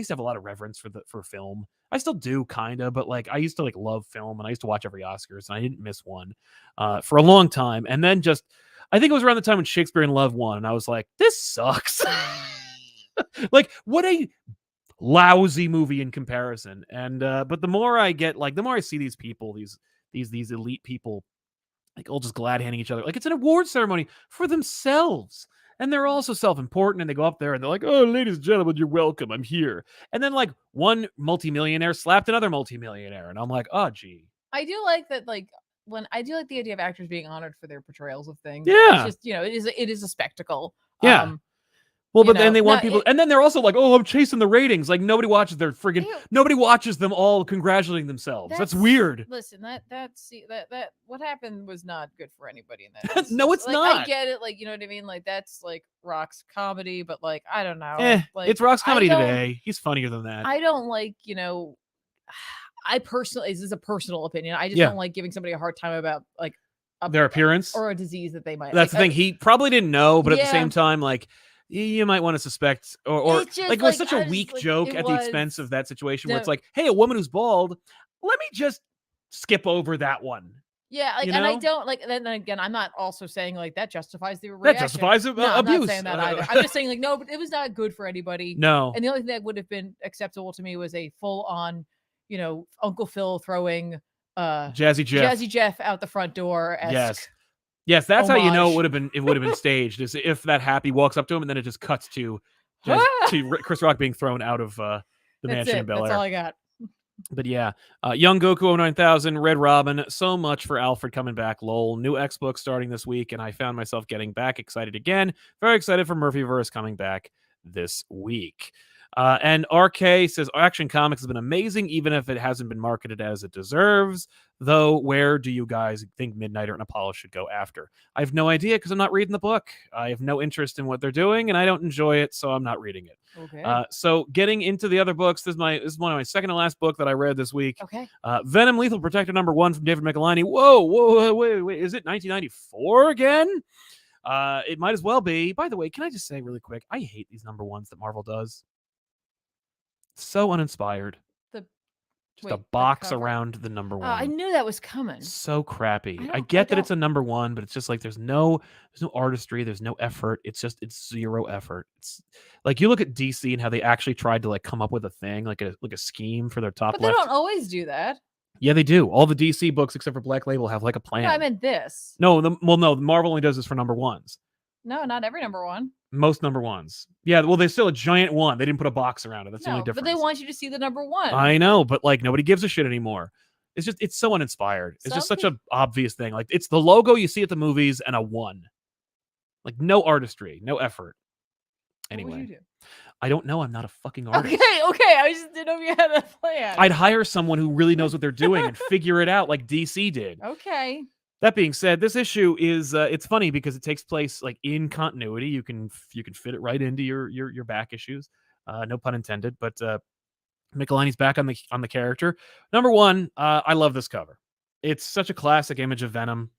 have a lot of reverence for film. I still do, kind of, but like I used to like love film and I used to watch every Oscars and I didn't miss one for a long time. And then I think it was around the time when Shakespeare in Love won, and I was like, this sucks. Like, what a lousy movie in comparison. And but the more I see these people, these elite people, like all just glad handing each other, like it's an award ceremony for themselves. And they're also self-important, and they go up there and they're like, oh, ladies and gentlemen, you're welcome. I'm here. And then like one multimillionaire slapped another multimillionaire. And I'm like, oh, gee. I do like that, like, I do like the idea of actors being honored for their portrayals of things. Yeah. It's just, it is a spectacle. Yeah. Well, but then they want people, and then they're also like, "Oh, I'm chasing the ratings." Like nobody watches nobody watches them all congratulating themselves. That's weird. Listen, that what happened was not good for anybody in that. No, it's like, not. I get it, like, you know what I mean. Like that's like Rock's comedy, but like I don't know. Like, it's Rock's comedy today. He's funnier than that. I don't like, I personally, this is a personal opinion. I just don't like giving somebody a hard time about like their appearance or a disease that they might. That's the thing. He probably didn't know, but at the same time, like, you might want to suspect, or like it was such a weak joke at the expense of that situation where it's like, hey, a woman who's bald, let me just skip over that one. Yeah, like, and I don't like. Then again, I'm not also saying like that justifies the reaction. That justifies no, abuse. I'm not saying that either. I'm just saying like no, but it was not good for anybody. No, and the only thing that would have been acceptable to me was a full-on, Uncle Phil throwing Jazzy Jeff out the front door. Yes, that's homage. how you know it would have been staged. Is if that Happy walks up to him and then it just cuts to Chris Rock being thrown out of the mansion in Bel Air. That's all I got. But yeah, Young Goku 9000, Red Robin, so much for Alfred coming back. Lol, new X book starting this week, and I found myself getting back excited again. Very excited for Murphyverse coming back this week. And RK says Action Comics has been amazing, even if it hasn't been marketed as it deserves. Though, where do you guys think Midnighter and Apollo should go after? I have no idea because I'm not reading the book. I have no interest in what they're doing, and I don't enjoy it, so I'm not reading it. Okay. So getting into the other books, this is one of my second to last book that I read this week. Okay. Venom Lethal Protector #1 from David Michelinie. Whoa, wait, is it 1994 again? It might as well be. By the way, can I just say really quick, I hate these #1s that Marvel does. So uninspired. A box around the #1. I knew that was coming. So crappy. I get that it's a #1, but it's just like there's no artistry, there's no effort. It's zero effort. It's like you look at DC and how they actually tried to like come up with a thing, like a scheme for their top But left. they don't always do that. Yeah, they do. All the DC books except for Black Label have like a plan. No, I meant this. No, Marvel only does this for #1s. No, not every #1. Most #1s. Yeah, well, there's still a giant one. They didn't put a box around it. That's the only difference. But they want you to see the #1. I know, but like nobody gives a shit anymore. It's so uninspired. It's just such an obvious thing. Like it's the logo you see at the movies and a 1. Like no artistry, no effort. Anyway, what would you do? I don't know. I'm not a fucking artist. Okay. I just didn't know if you had a plan. I'd hire someone who really knows what they're doing and figure it out like DC did. Okay. That being said, this issue is it's funny because it takes place like in continuity. You can fit it right into your back issues. No pun intended, but Michelinie's back on the character. #1, I love this cover. It's such a classic image of Venom,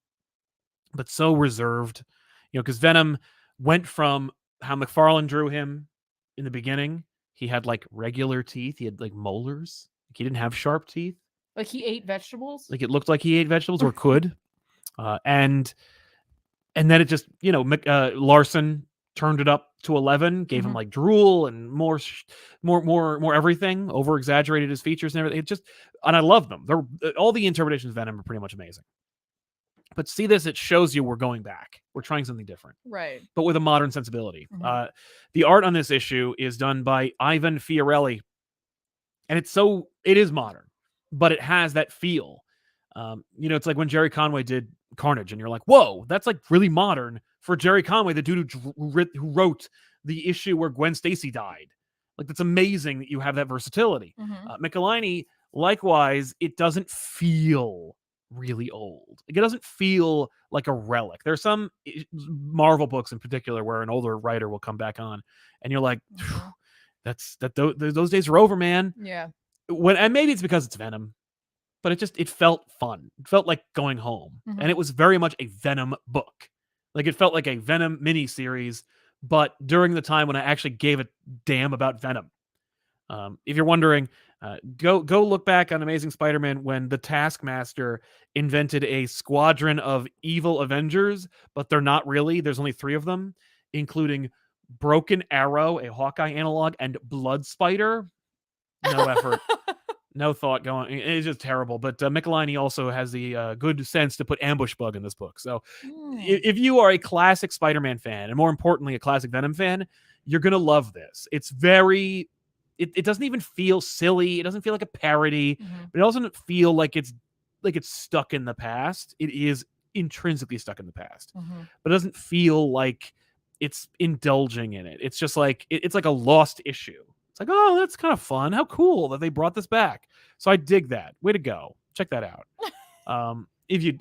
but so reserved. Because Venom went from how McFarlane drew him in the beginning. He had like regular teeth. He had like molars. Like, he didn't have sharp teeth. Like he ate vegetables. Like it looked like he ate vegetables or could. And then it just, Larson turned it up to 11, gave him like drool and more everything, over exaggerated his features and everything. And I love them. All the interpretations of Venom are pretty much amazing. But see this, it shows you we're going back. We're trying something different. Right. But with a modern sensibility. The art on this issue is done by Ivan Fiorelli. And it is modern, but it has that feel. It's like when Jerry Conway did Carnage, and you're like, whoa, that's like really modern for Jerry Conway, the dude who wrote the issue where Gwen Stacy died. Like, that's amazing that you have that versatility. Michelinie, likewise, it doesn't feel really old. Like, it doesn't feel like a relic. There's some Marvel books in particular where an older writer will come back on, and you're like, those days are over, man. Yeah. And maybe it's because it's Venom, but it felt fun. It felt like going home, and it was very much a Venom book. Like, it felt like a Venom miniseries, but during the time when I actually gave a damn about Venom. If you're wondering, go look back on Amazing Spider-Man when the Taskmaster invented a squadron of evil Avengers, but they're not really. There's only 3 of them, including Broken Arrow, a Hawkeye analog, and Blood Spider. No effort. No thought going. It's just terrible. But Michelini also has the good sense to put Ambush Bug in this book. So if you are a classic Spider-Man fan, and more importantly, a classic Venom fan, you're going to love this. It's very... It doesn't even feel silly. It doesn't feel like a parody. But it also doesn't feel like it's stuck in the past. It is intrinsically stuck in the past. But it doesn't feel like it's indulging in it. It's just like... It's like a lost issue. It's like, oh, that's kind of fun. How cool that they brought this back. So I dig that. Way to go. Check that out. If you're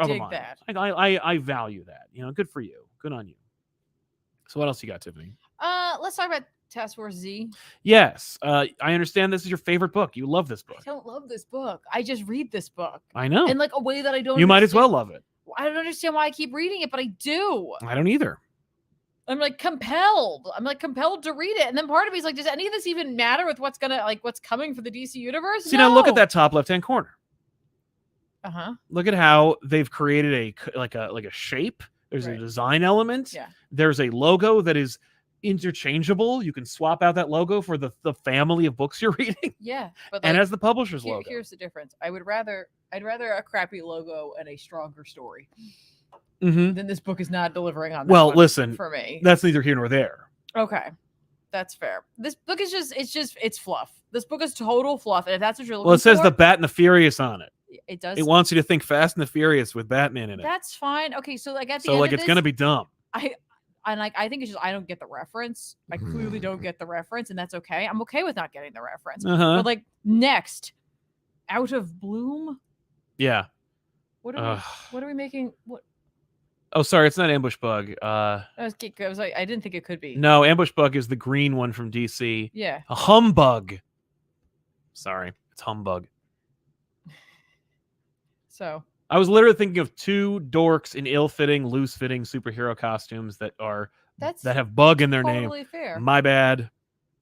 of a mind. I value that. You know, good for you. Good on you. So what else you got, Tiffany? Let's talk about Task Force Z. Yes. I understand this is your favorite book. You love this book. I don't love this book. I just read this book. I know. In like a way that I don't You might as well love it. I don't understand why I keep reading it, but I do. I don't either. I'm like compelled. I'm like compelled to read it. And then part of me is like, does any of this even matter with what's coming for the DC universe? See, now look at that top left-hand corner. Look at how they've created a shape. There's a design element. Yeah. There's a logo that is interchangeable. You can swap out that logo for the family of books you're reading. Yeah. But and as the publisher's logo. Here's the difference. I'd rather a crappy logo and a stronger story. Then this book is not delivering on that. Well, listen, for me, that's neither here nor there. Okay, that's fair. This book is it's fluff. This book is total fluff, and if that's what you're looking for, well, it says the Bat and the Furious on it. It does. It wants you to think Fast and the Furious with Batman in it. That's fine. Okay, so like at the end of it's gonna be dumb. I think it's just I don't get the reference. I clearly don't get the reference, and that's okay. I'm okay with not getting the reference. But like next, Out of Bloom. Yeah. What are we making? What? Oh, sorry, it's not Ambush Bug. I was like, I didn't think it could be. No, Ambush Bug is the green one from DC. Yeah. A Humbug. Sorry, it's Humbug. So I was literally thinking of 2 dorks in ill-fitting, loose-fitting superhero costumes that have bug in their name. Totally fair. My bad.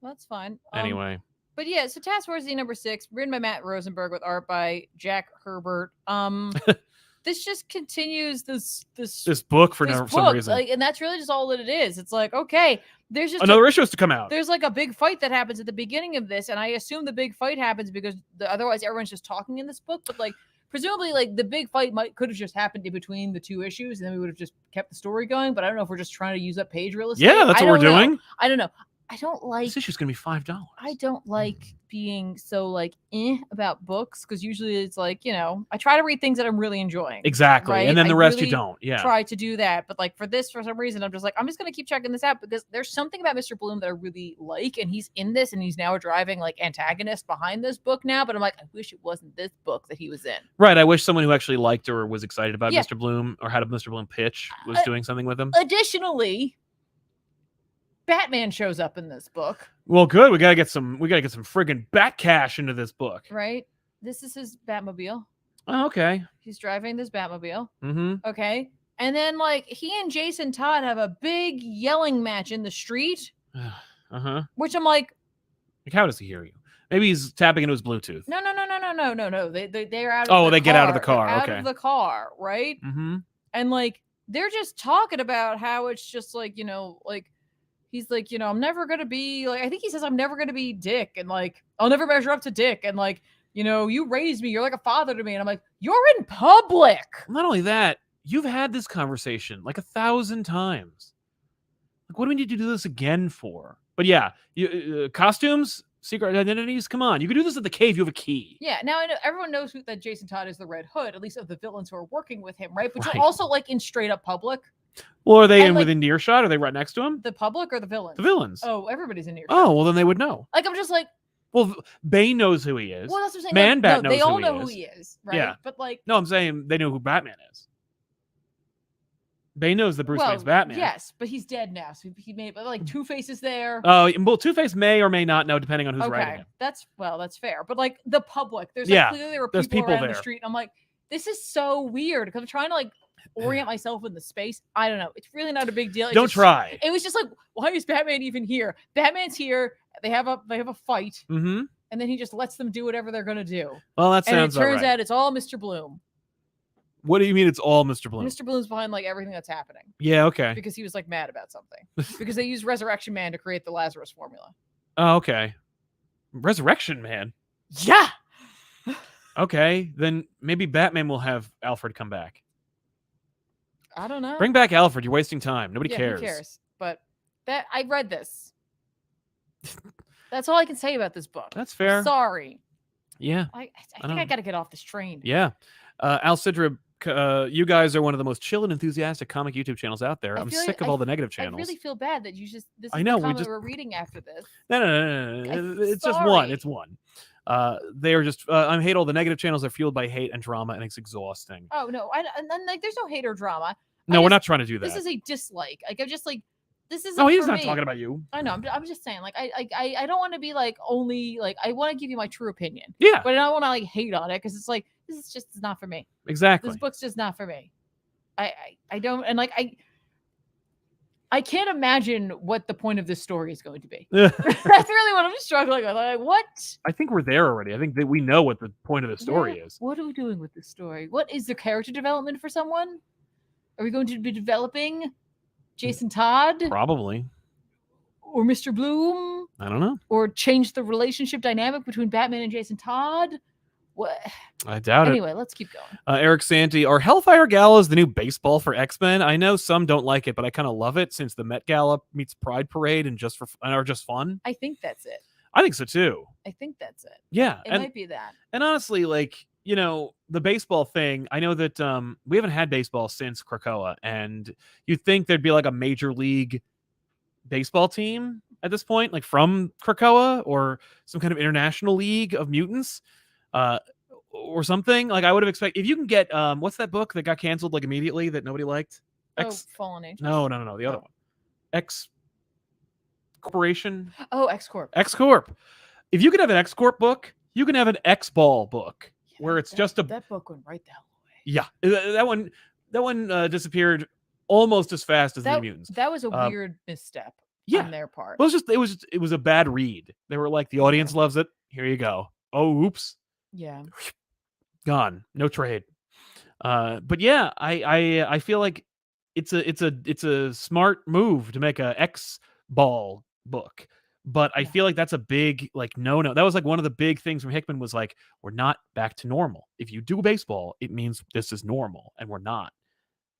That's fine. Anyway. But yeah, so Task Force Z number 6, written by Matt Rosenberg with art by Jack Herbert. This just continues this book for some reason. Like, and that's really just all that it is. It's like, okay, there's just another issue has to come out. There's like a big fight that happens at the beginning of this, and I assume the big fight happens because otherwise everyone's just talking in this book. But like, presumably, like the big fight could have just happened in between the 2 issues, and then we would have just kept the story going. But I don't know if we're just trying to use up page real estate. Yeah, that's what we're doing. I don't know. I don't like this issue's gonna be $5. I don't like being so like about books because usually it's like, you know, I try to read things that I'm really enjoying. Exactly. Right? And then the rest really you don't. Yeah. Try to do that. But like for this, for some reason, I'm just gonna keep checking this out because there's something about Mr. Bloom that I really like, and he's in this and he's now a driving like antagonist behind this book now. But I'm like, I wish it wasn't this book that he was in. Right. I wish someone who actually liked or was excited about Mr. Bloom or had a Mr. Bloom pitch was doing something with him. Additionally, Batman shows up in this book. Well, good. We gotta get some friggin' Bat cash into this book. Right. This is his Batmobile. Oh, okay. He's driving this Batmobile. Okay. And then like he and Jason Todd have a big yelling match in the street. Which I'm like, how does he hear you? Maybe he's tapping into his Bluetooth. No. They're out. Oh, they get out of the car. Out of the car, right? And like they're just talking about how it's just like, you know, like. He's like, you know, I'm never going to be like, I think he says I'm never going to be Dick. And like, I'll never measure up to Dick. And like, you know, you raised me. You're like a father to me. And I'm like, you're in public. Not only that, you've had this conversation like 1,000 times. Like, what do we need to do this again for? But yeah, costumes, secret identities. Come on. You can do this at the cave. You have a key. Yeah. Now I know everyone knows that Jason Todd is the Red Hood, at least of the villains who are working with him. Right. But you're also like in straight up public. Well, are they within earshot? Are they right next to him? The public or the villains? The villains. Oh, everybody's in earshot. Oh, well, then they would know. Like, I'm just like, Well, Bane knows who he is. Well, that's what I'm saying. Man Like, Bat no, knows they all who know he who is. he is, right? Yeah. But like, No, I'm saying they know who Batman is. Bane knows that Bruce Wayne's Batman. yes, but he's dead now, so he made. But like, Two-Face is there. Oh, well, Two-Face may or may not know, depending on who's writing him. That's fair. But like the public, there's Yeah, like clearly there were there's people people around there. the street. And I'm like, this is so weird because I'm trying to like orient myself in the space. I don't know. It's really not a big deal. Don't try. It was just like, why is Batman even here? Batman's here. They have a fight, Mm-hmm. and then he just lets them do whatever they're gonna do. Well, that sounds. And it turns right. out it's all Mr. Bloom. What do you mean it's all Mr. Bloom? Mr. Bloom's behind like everything that's happening. Yeah, okay. Because he was like mad about something. Because they used Resurrection Man to create the Lazarus formula. Oh, okay. Resurrection Man. Yeah. Okay, then maybe Batman will have Alfred come back. I don't know. Bring back Alfred. You're wasting time. Nobody cares. Who cares? But that I read this. That's all I can say about this book. That's fair. Sorry. Yeah. I think I got to get off this train. Yeah. Al Sidra, you guys are one of the most chill and enthusiastic comic YouTube channels out there. I'm sick of all the negative channels. I really feel bad that you just. This is I know, the comment we're reading after this. No. It's just one. It's one. They are just. I hate all the negative channels. They're fueled by hate and drama, and it's exhausting. Oh no! And like, there's no hate or drama. No, we're not trying to do that. This is a dislike. Like I'm just like. This is. No, he's not talking about you. I know. I'm just saying. Like I don't want to be like only like I want to give you my true opinion. Yeah. But I don't want to like hate on it because it's like this is just not for me. Exactly. This book's just not for me. I don't and like I can't imagine what the point of this story is going to be. That's really what I'm struggling with. Like what? I think we're there already. I think that we know what the point of the story is. What are we doing with this story? What is the character development for someone? Are we going to be developing Jason Todd? Probably. Or Mr. Bloom? I don't know. Or change the relationship dynamic between Batman and Jason Todd? What? I doubt it. Anyway, let's keep going. Eric Santi, are Hellfire Galas the new baseball for X-Men? I know some don't like it, but I kind of love it since the Met Gala meets Pride Parade and are just fun. I think that's it. I think so too. I think that's it. Yeah. It might be that. And honestly, like, you know, the baseball thing, I know that we haven't had baseball since Krakoa, and you'd think there'd be like a major league baseball team at this point, like from Krakoa or some kind of international league of mutants. Or something like I would have expected. If you can get what's that book that got canceled like immediately that nobody liked? Fallen Angels. No, the other one. X Corporation. Oh, X Corp. X Corp. If you could have an X Corp book, you can have an X Ball book where it's just that book went right the hell away. Yeah, that one disappeared almost as fast as the mutants. That was a weird misstep on their part. Well, it was a bad read. They were like, the audience loves it. Here you go. Oh, oops. Yeah. Gone. No trade. But yeah, I feel like it's a smart move to make a X Ball book. But I feel like that's a big like no. That was like one of the big things from Hickman was like, we're not back to normal. If you do baseball, it means this is normal, and we're not.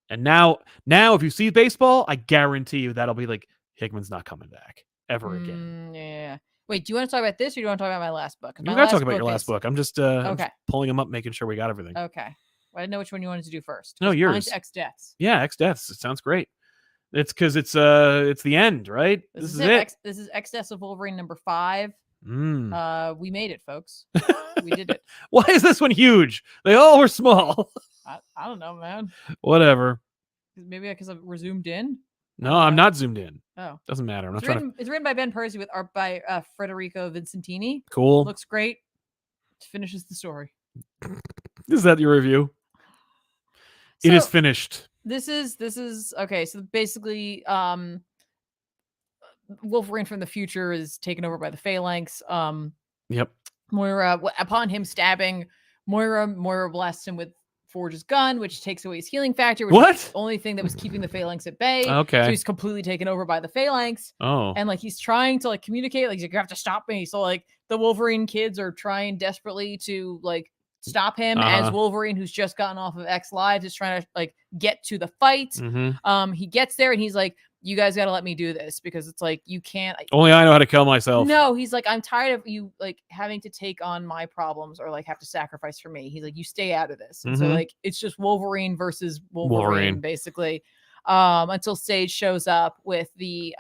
And now if you see baseball, I guarantee you that'll be like Hickman's not coming back ever again. Yeah. Wait, do you want to talk about this or do you want to talk about my last book? You got to talk about your last book. I'm just I'm just pulling them up, making sure we got everything. Okay. Well, I didn't know which one you wanted to do first. No, yours. Mine's X Deaths. Yeah, X Deaths. It sounds great. It's because it's the end, right? This is it. This is X Deaths of Wolverine number 5. We made it, folks. We did it. Why is this one huge? They all were small. I don't know, man. Whatever. Maybe because we're zoomed in. No, I'm not zoomed in. Oh, doesn't matter. I'm not trying. It's written by Ben Percy with art by Federico Vincentini. Cool. Looks great. Finishes the story. Is that your review? So, it is finished. This is okay. So basically, Wolverine from the future is taken over by the Phalanx. Yep. Moira, upon him stabbing Moira blasts him with Forge's gun, which takes away his healing factor, which is the only thing that was keeping the Phalanx at bay. Okay. So he's completely taken over by the Phalanx. Oh. And like he's trying to like communicate, like you have to stop me. So like the Wolverine kids are trying desperately to like stop him as Wolverine, who's just gotten off of X Lives, is trying to like get to the fight. He gets there and he's like, you guys got to let me do this because it's like, you can't. Only I know how to kill myself. No, he's like, I'm tired of you like having to take on my problems or like have to sacrifice for me. He's like, you stay out of this. And so like, it's just Wolverine versus Wolverine. Basically. until Sage shows up with the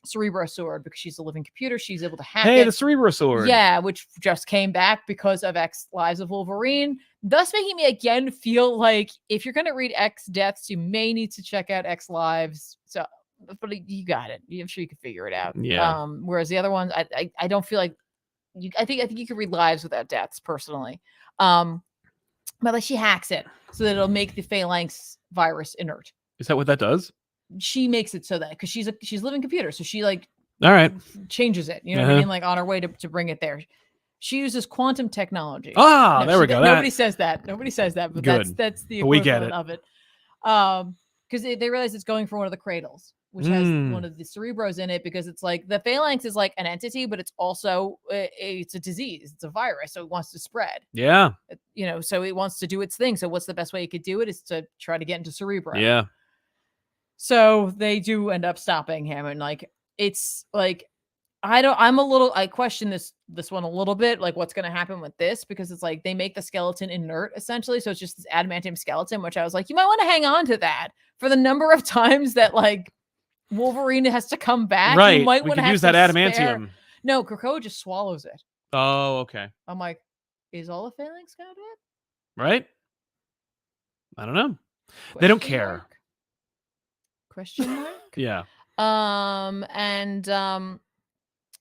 Cerebro sword because she's a living computer. She's able to hack Hey, it. the Cerebro sword. Yeah, which just came back because of X Lives of Wolverine, thus making me again feel like if you're going to read X Deaths, you may need to check out X Lives. So, but you got it. I'm sure you can figure it out. Yeah. Whereas the other ones, I don't feel like you. I think you could read Lives without Deaths personally. But like she hacks it so that it'll make the phalanx virus inert. Is that what that does? She makes it so that because she's a living computer, so she like All right, changes it. You know what I mean? Like on her way to bring it there. She uses quantum technology. There we go. Nobody says that. Nobody says that, but Good. that's the But we get equivalent of it. Because they realize it's going for one of the cradles, which has one of the Cerebros in it. Because it's like the phalanx is like an entity, but it's also it's a disease. It's a virus, so it wants to spread. Yeah. So it wants to do its thing. So what's the best way it could do it is to try to get into Cerebro. Yeah. So they do end up stopping him, and like it's like I question this one a little bit, like what's going to happen with this, because it's like they make the skeleton inert essentially, so it's just this adamantium skeleton, which I was like, you might want to hang on to that for the number of times that like Wolverine has to come back. Right, you might we want to could use that adamantium. No, Krakoa just swallows it. Oh, okay. I'm like, is all the phalanx gonna do it? Right? I don't know. They don't care. Question mark? Yeah. And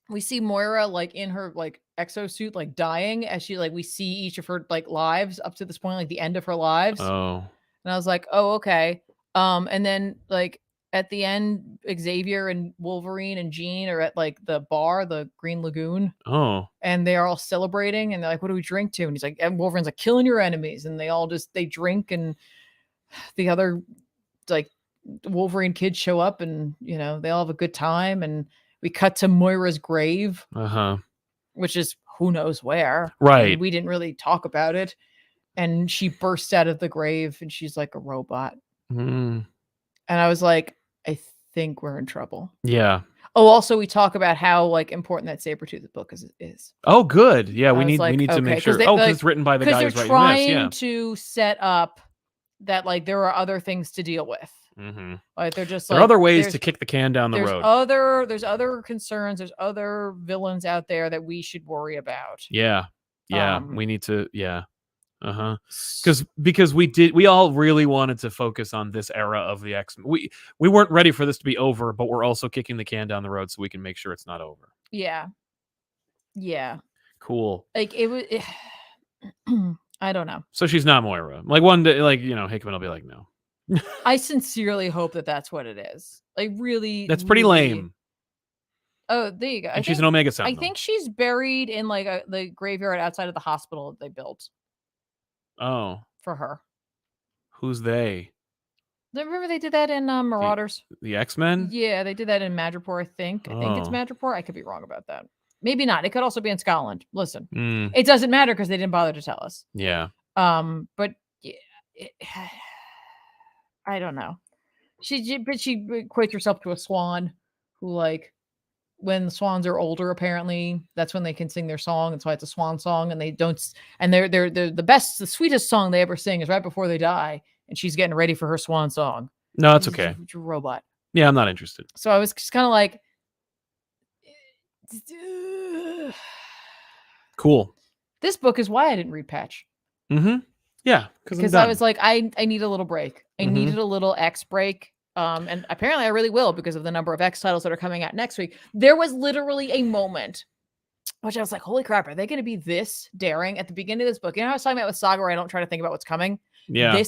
we see Moira like in her like exosuit, like dying as she like we see each of her like lives up to this point, like the end of her lives. Oh. And I was like, oh, okay. And then like at the end, Xavier and Wolverine and Jean are at like the bar, the Green Lagoon. Oh. And they're all celebrating and they're like, what do we drink to? And he's like, and Wolverine's like, killing your enemies. And they all they drink, and the other like Wolverine kids show up, and they all have a good time. And we cut to Moira's grave, which is who knows where. Right. And we didn't really talk about it. And she bursts out of the grave, and she's like a robot. And I was like, I think we're in trouble. Yeah. Oh, also we talk about how like important that Sabretooth book is. Oh, good. Yeah, we need like, to make sure. Because it's written by the guy who's they're writing this. Yeah. trying to set up that like there are other things to deal with. Like they're just there are other ways to kick the can down the road. There's other concerns. There's other villains out there that we should worry about. Yeah. We need to. Yeah. Because we all really wanted to focus on this era of the X-Men. We weren't ready for this to be over, but we're also kicking the can down the road so we can make sure it's not over. Yeah. Cool. Like it was. I don't know. So she's not Moira. Like one day, like Hickman will be like, no. I sincerely hope that that's what it is. Like really, that's pretty lame. Oh, there you go. And she's an Omega Sentinel. I think she's buried in like the graveyard outside of the hospital that they built. Oh, for her. Who's they? Remember they did that in Marauders? The X-Men? Yeah, they did that in Madripoor, I think. I think it's Madripoor. I could be wrong about that. Maybe not. It could also be in Scotland. Listen, it doesn't matter because they didn't bother to tell us. Yeah. But I don't know. She equates herself to a swan who, like, when the swans are older, apparently that's when they can sing their song. That's why it's a swan song, and they don't. And they're the sweetest song they ever sing is right before they die, and she's getting ready for her swan song. No, that's okay. She's a robot. Yeah, I'm not interested. So I was just kind of like, cool. This book is why I didn't read Patch. Yeah, because I was like, I need a little break. I needed a little X break. And apparently I really will because of the number of X titles that are coming out next week. There was literally a moment which I was like, holy crap, are they going to be this daring at the beginning of this book? You know how I was talking about with Saga where I don't try to think about what's coming? Yeah.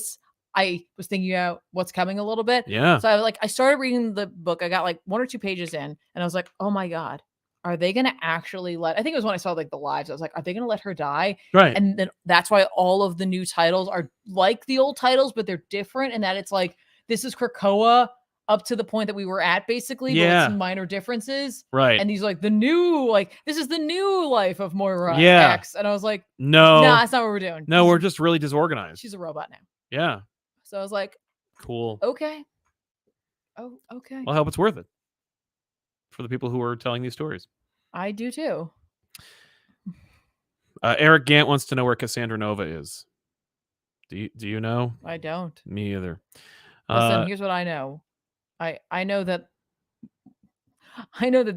I was thinking about what's coming a little bit. Yeah. So I started reading the book. I got like 1 or 2 pages in and I was like, oh my God, are they going to actually I think it was when I saw like the lives. I was like, are they going to let her die? Right. And then that's why all of the new titles are like the old titles, but they're different. And that it's like, this is Krakoa up to the point that we were at basically, but with some minor differences. Right. And these like this is the new life of Moira X. And I was like, no, that's not what we're doing. No, we're just really disorganized. She's a robot now. Yeah. So I was like, cool. Okay. Oh, okay. Well, I hope it's worth it for the people who are telling these stories. I do too. Eric Gant wants to know where Cassandra Nova is. Do you know? I don't. Me either. Listen, here's what I know. I know that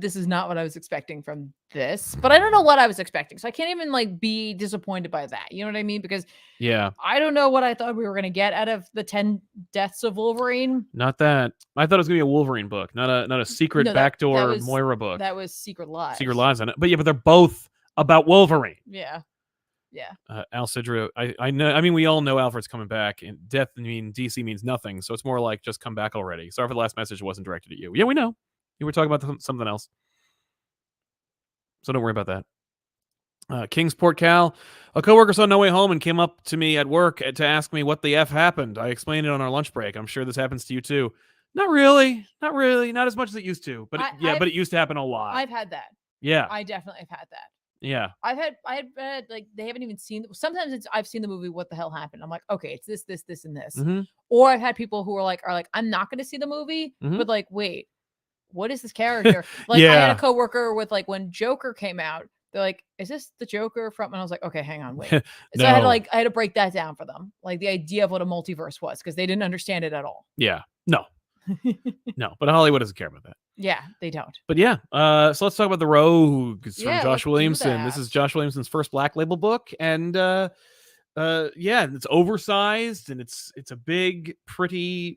this is not what I was expecting from this, but I don't know what I was expecting. So I can't even like be disappointed by that. You know what I mean? Because Yeah. I don't know what I thought we were going to get out of the 10 deaths of Wolverine. Not that. I thought it was gonna be a Wolverine book, not a secret No, backdoor Moira book. That was Secret Lives. Secret Lives on it. But yeah, but they're both about Wolverine. Yeah. Yeah. Al Sidra, I know. I mean, we all know Alfred's coming back, and death DC means nothing. So it's more like just come back already. Sorry for the last message wasn't directed at you. Yeah, we know. You were talking about something else. So don't worry about that. Kingsport Cal, a coworker saw No Way Home and came up to me at work to ask me what the F happened. I explained it on our lunch break. I'm sure this happens to you too. Not really. Not as much as it used to. But but it used to happen a lot. I've had that. Yeah. I definitely have had that. Yeah. I had like they haven't even seen. Sometimes I've seen the movie. What the hell happened? I'm like, okay, it's this, and this. Mm-hmm. Or I've had people who are like, I'm not going to see the movie, but like, wait, what is this character? Like, I had a coworker with like when Joker came out, they're like, is this the Joker from? And I was like, okay, hang on, wait. So No. I had to break that down for them, like the idea of what a multiverse was, because they didn't understand it at all. Yeah. No. No, but Hollywood doesn't care about that. Yeah, they don't. But yeah, so let's talk about The Rogues from Josh let's do Williamson. that. This is Josh Williamson's first Black Label book, and yeah, it's oversized and it's a big, pretty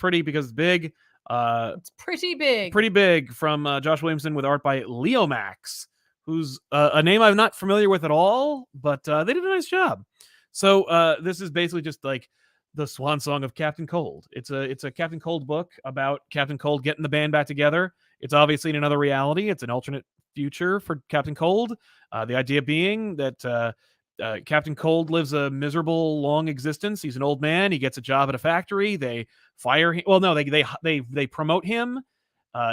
because it's big. It's pretty big. Pretty big from Josh Williamson with art by Leo Max, who's a name I'm not familiar with at all, but they did a nice job. So this is basically just like the swan song of Captain Cold. It's a Captain Cold book about Captain Cold getting the band back together. It's obviously in another reality. It's an alternate future for Captain Cold. The idea being that Captain Cold lives a miserable, long existence. He's an old man. He gets a job at a factory. They fire him. Well, no, they promote him.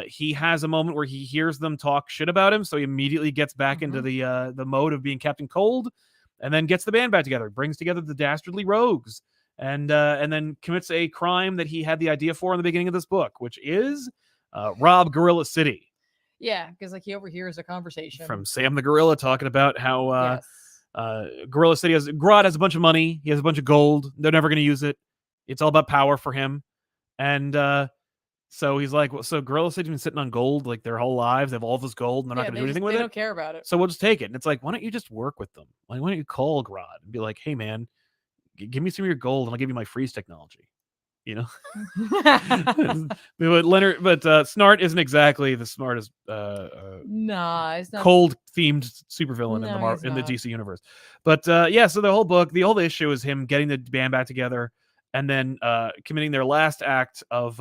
He has a moment where he hears them talk shit about him, so he immediately gets back into the mode of being Captain Cold, and then gets the band back together. Brings together the Dastardly Rogues, and then commits a crime that he had the idea for in the beginning of this book, which is rob Gorilla City. Yeah, because like he overhears a conversation from Sam the Gorilla talking about how Gorilla City Grodd has a bunch of money. He has a bunch of gold. They're never going to use it. It's all about power for him. And so he's like, well, so Gorilla City's been sitting on gold like their whole lives. They have all this gold and they're not going to do anything with it. They don't care about it. So we'll just take it. And it's like, why don't you just work with them? Like, why don't you call Grodd and be like, hey, man, give me some of your gold and I'll give you my freeze technology. You know, but Snart isn't exactly the smartest. Nah, it's not. Cold themed supervillain in the DC universe. But yeah, so the whole issue is him getting the band back together and then committing their last act of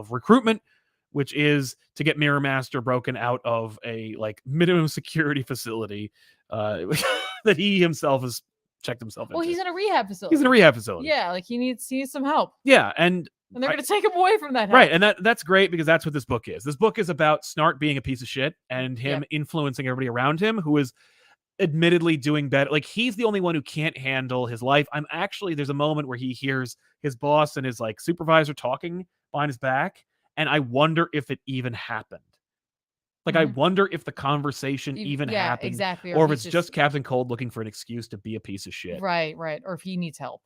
recruitment, which is to get Mirror Master broken out of a like minimum security facility that he himself has checked himself into. Well, he's in a rehab facility. Yeah, like he needs some help. Yeah, and they're going to take him away from that help. Right, and that's great because that's what this book is. This book is about Snart being a piece of shit and him influencing everybody around him who is admittedly doing better. Like he's the only one who can't handle his life. There's a moment where he hears his boss and his like supervisor talking behind his back, and I wonder if it even happened. Like, I wonder if the conversation even happened. Exactly. Or if it's just Captain Cold looking for an excuse to be a piece of shit. Right. Or if he needs help.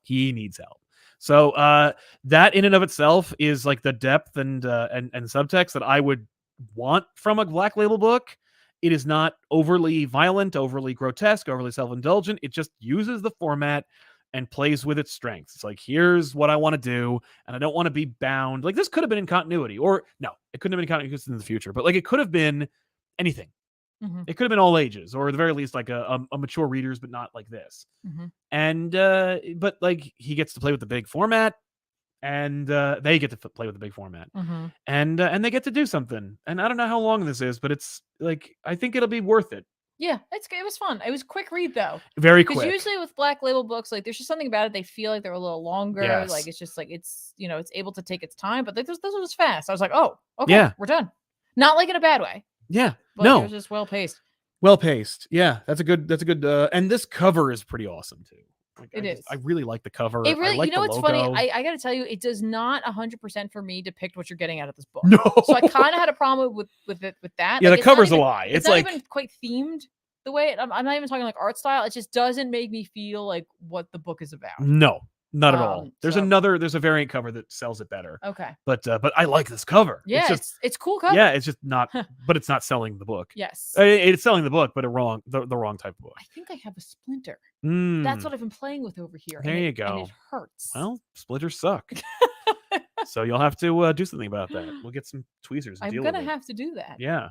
So that in and of itself is like the depth and subtext that I would want from a Black Label book. It is not overly violent, overly grotesque, overly self-indulgent. It just uses the format and plays with its strengths. It's like, here's what I want to do, and I don't want to be bound. Like, this could have been in continuity, or no, it couldn't have been in continuity in the future, but like it could have been anything. It could have been all ages, or at the very least like a mature readers, but not like this. And but like he gets to play with the big format, and they get to play with the big format, and they get to do something. And I don't know how long this is, but it's like, I think it'll be worth it. Yeah, it was fun. It was a quick read though. Very quick. Because usually with Black Label books, like there's just something about it. They feel like they're a little longer. Yes. Like it's just like it's able to take its time. But like this was fast. I was like, oh, okay, we're done. Not like in a bad way. Yeah. But no. It was just well paced. Well paced. Yeah, that's a good. And this cover is pretty awesome too. Like, I really like the cover. It really, like what's logo. funny? I got to tell you, it does not 100% for me depict what you're getting out of this book. No. So I kind of had a problem with that. Yeah, like, the cover's a lie. It's not like even quite themed the way I'm not even talking like art style. It just doesn't make me feel like what the book is about. No, Not at all. There's so- a variant cover that sells it better. Okay. But I like this cover. Yeah, it's cool cover. Yeah, it's just not, but it's not selling the book. Yes. It's selling the book, but the wrong type of book. I think I have a splinter. Mm, That's what I've been playing with over here. There you go. And it hurts. Well, splinters suck. So you'll have to do something about that. We'll get some tweezers. I'm going to have to do that. Yeah.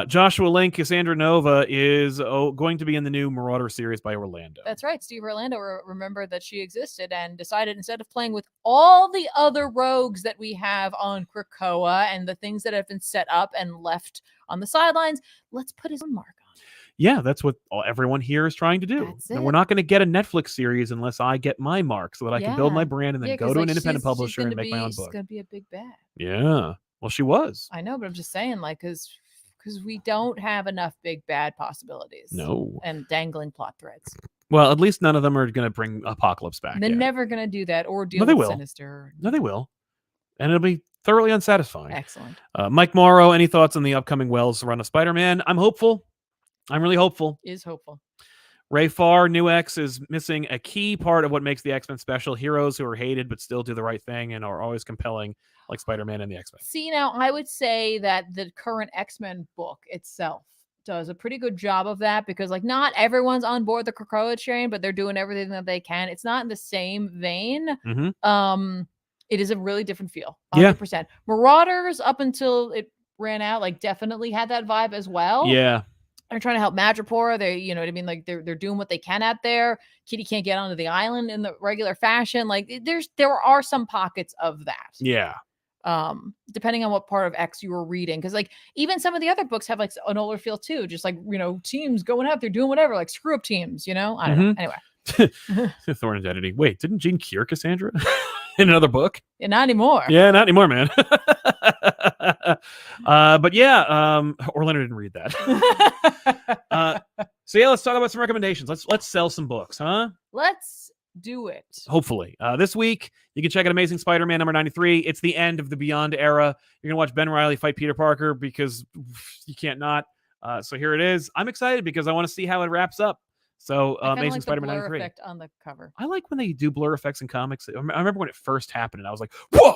Joshua Link, Cassandra Nova is going to be in the new Marauder series by Orlando. That's right. Steve Orlando remembered that she existed and decided instead of playing with all the other rogues that we have on Krakoa and the things that have been set up and left on the sidelines, let's put his own mark on. Yeah, that's what everyone here is trying to do. That's And it. we're not going to get a Netflix series unless I get my mark so that I can build my brand and then go to an independent publisher and make my own book. She's going to be a big bad. Yeah. Well, she was. I know, but I'm just saying, like, because we don't have enough big bad possibilities. No. And dangling plot threads. Well, at least none of them are going to bring Apocalypse back. They're yet. never going to do that or deal they with will. Sinister. No, they will. And it'll be thoroughly unsatisfying. Excellent. Mike Morrow, any thoughts on the upcoming Wells run of Spider-Man? I'm hopeful. I'm really hopeful. Is hopeful. Ray Farr, New X, is missing a key part of what makes the X-Men special. Heroes who are hated but still do the right thing and are always compelling, like Spider-Man and the X-Men. See, now, I would say that the current X-Men book itself does a pretty good job of that because, like, not everyone's on board the Krakoa train, but they're doing everything that they can. It's not in the same vein. Mm-hmm. It is a really different feel. 100%. Yeah. Marauders, up until it ran out, like, definitely had that vibe as well. Yeah. They're trying to help Madripoor. They, you know what I mean? Like, they're doing what they can out there. Kitty can't get onto the island in the regular fashion. Like, there are some pockets of that. Yeah. Depending on what part of X you were reading. Because, like, even some of the other books have, like, an older feel, too. Just, like, you know, teams going out there doing whatever. Like, screw up teams, you know? I don't know. Anyway. Thorn Identity. Wait, didn't Jean cure Cassandra in another book? Yeah, not anymore. Yeah, not anymore, man. But yeah, Orlando didn't read that. So yeah, let's talk about some recommendations. Let's sell some books, huh? Let's do it. Hopefully. This week, you can check out Amazing Spider-Man number 93. It's the end of the Beyond era. You're going to watch Ben Reilly fight Peter Parker because you can't not. So here it is. I'm excited because I want to see how it wraps up. So Amazing Spider-Man 93. Effect on the cover. I like when they do blur effects in comics. I remember when it first happened and I was like, whoa!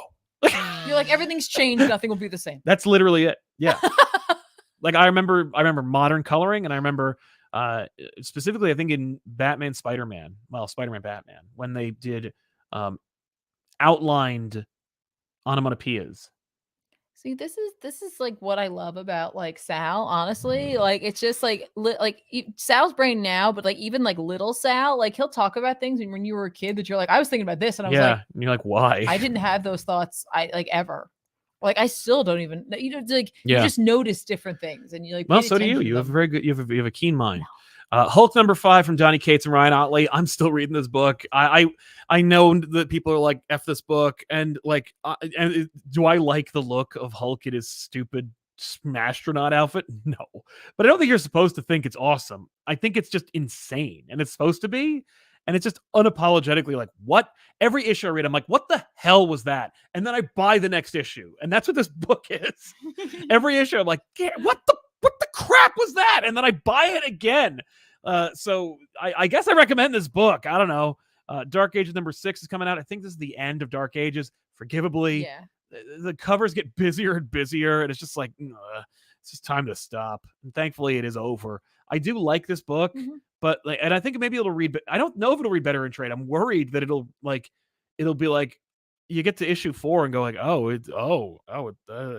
You're like, everything's changed. Nothing will be the same. That's literally it. Yeah. Like I remember modern coloring, and I remember specifically, I think in Batman, Spider-Man, Batman, when they did outlined onomatopoeias. See, this is like what I love about like Sal, honestly. Like, it's just like Sal's brain now, but like even like little Sal, like he'll talk about things when you were a kid that you're like, I was thinking about this, and I was like, and you're like, why? I didn't have those thoughts ever. Like, I still don't even, you know, like you Yeah. just notice different things, and you like. Well, pay so do you. attention to You have a them. very good. You have a keen mind. Hulk number 5 from Donny Cates and Ryan Otley. I'm still reading this book. I know that people are like, F this book, and like, do I like the look of Hulk in his stupid astronaut outfit? No, but I don't think you're supposed to think it's awesome. I think it's just insane, and it's supposed to be. And it's just unapologetically like, what? Every issue I read, I'm like, what the hell was that? And then I buy the next issue. And that's what this book is. Every issue, I'm like, yeah, what the crap was that? And then I buy it again. So I guess I recommend this book. I don't know. Dark Ages number 6 is coming out. I think this is the end of Dark Ages, forgivably. Yeah. The covers get busier and busier. And it's just like, it's just time to stop. And thankfully, it is over. I do like this book. Mm-hmm. But like, and I think maybe it'll read. I don't know if it'll read better in trade. I'm worried that it'll be like, you get to issue 4 and go like,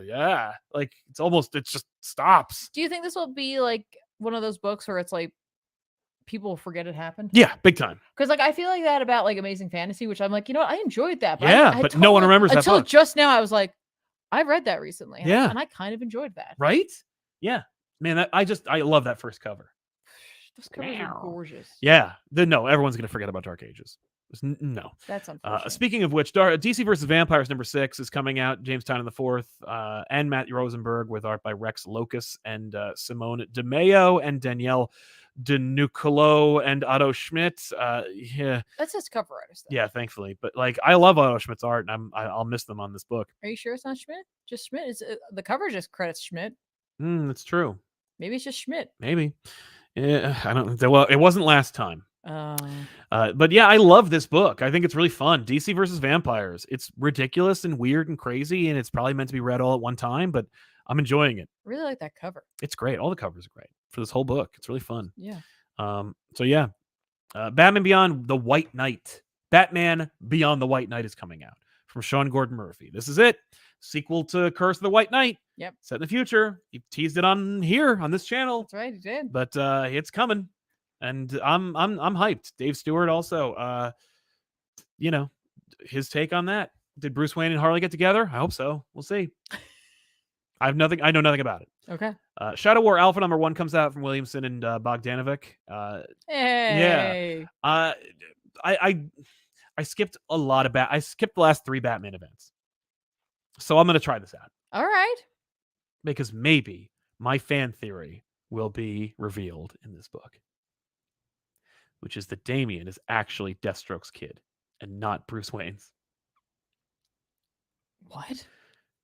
yeah, like it just stops. Do you think this will be like one of those books where it's like people forget it happened? Yeah, big time. Because like I feel like that about like Amazing Fantasy, which I'm like, you know what? I enjoyed that. But Yeah, I but no one remembers that until book. just now. I was like, I read that recently. Yeah, and I kind of enjoyed that. Right? Yeah, man. I love that first cover. Those covers are gorgeous. Yeah. Everyone's going to forget about Dark Ages. No. That's unfortunate. Speaking of which, DC vs. Vampires number 6 is coming out. James Tynion IV and Matt Rosenberg with art by Rex Locus and Simone DeMeo and Danielle DeNucolo and Otto Schmidt. Yeah. That's his cover artist. Yeah, thankfully. But like, I love Otto Schmidt's art, and I'll miss them on this book. Are you sure it's not Schmidt? Just Schmidt? The cover just credits Schmidt. That's true. Maybe it's just Schmidt. Maybe. Yeah, I don't. Well, it wasn't last time. But yeah, I love this book. I think it's really fun. DC versus vampires. It's ridiculous and weird and crazy, and it's probably meant to be read all at one time, but I'm enjoying it. Really like that cover. It's great. All the covers are great for this whole book. It's really fun. Yeah. So yeah, Batman Beyond the White Knight. Batman Beyond the White Knight is coming out from Sean Gordon Murphy. This is it. Sequel to Curse of the White Knight. Yep. Set in the future. He teased it on here on this channel. That's right, he did. But it's coming, and I'm hyped. Dave Stewart also. You know, his take on that. Did Bruce Wayne and Harley get together? I hope so. We'll see. I know nothing about it. Okay. Shadow War Alpha #1 comes out from Williamson and Bogdanovic. Hey. Yeah. I skipped a lot of I skipped the last 3 Batman events. So I'm going to try this out. All right. Because maybe my fan theory will be revealed in this book. Which is that Damian is actually Deathstroke's kid and not Bruce Wayne's. What?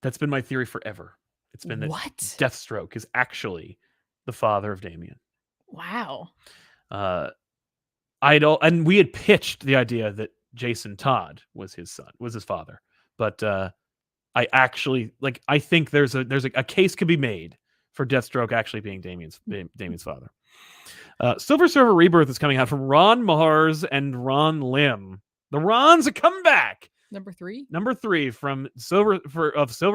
That's been my theory forever. It's been that Deathstroke is actually the father of Damian. Wow. And we had pitched the idea that Jason Todd was his father. But I actually I think there's a case could be made for Deathstroke actually being Damian's father. Silver Surfer Rebirth is coming out from Ron Mars and Ron Lim. The Rons are coming back. Number 3 from Silver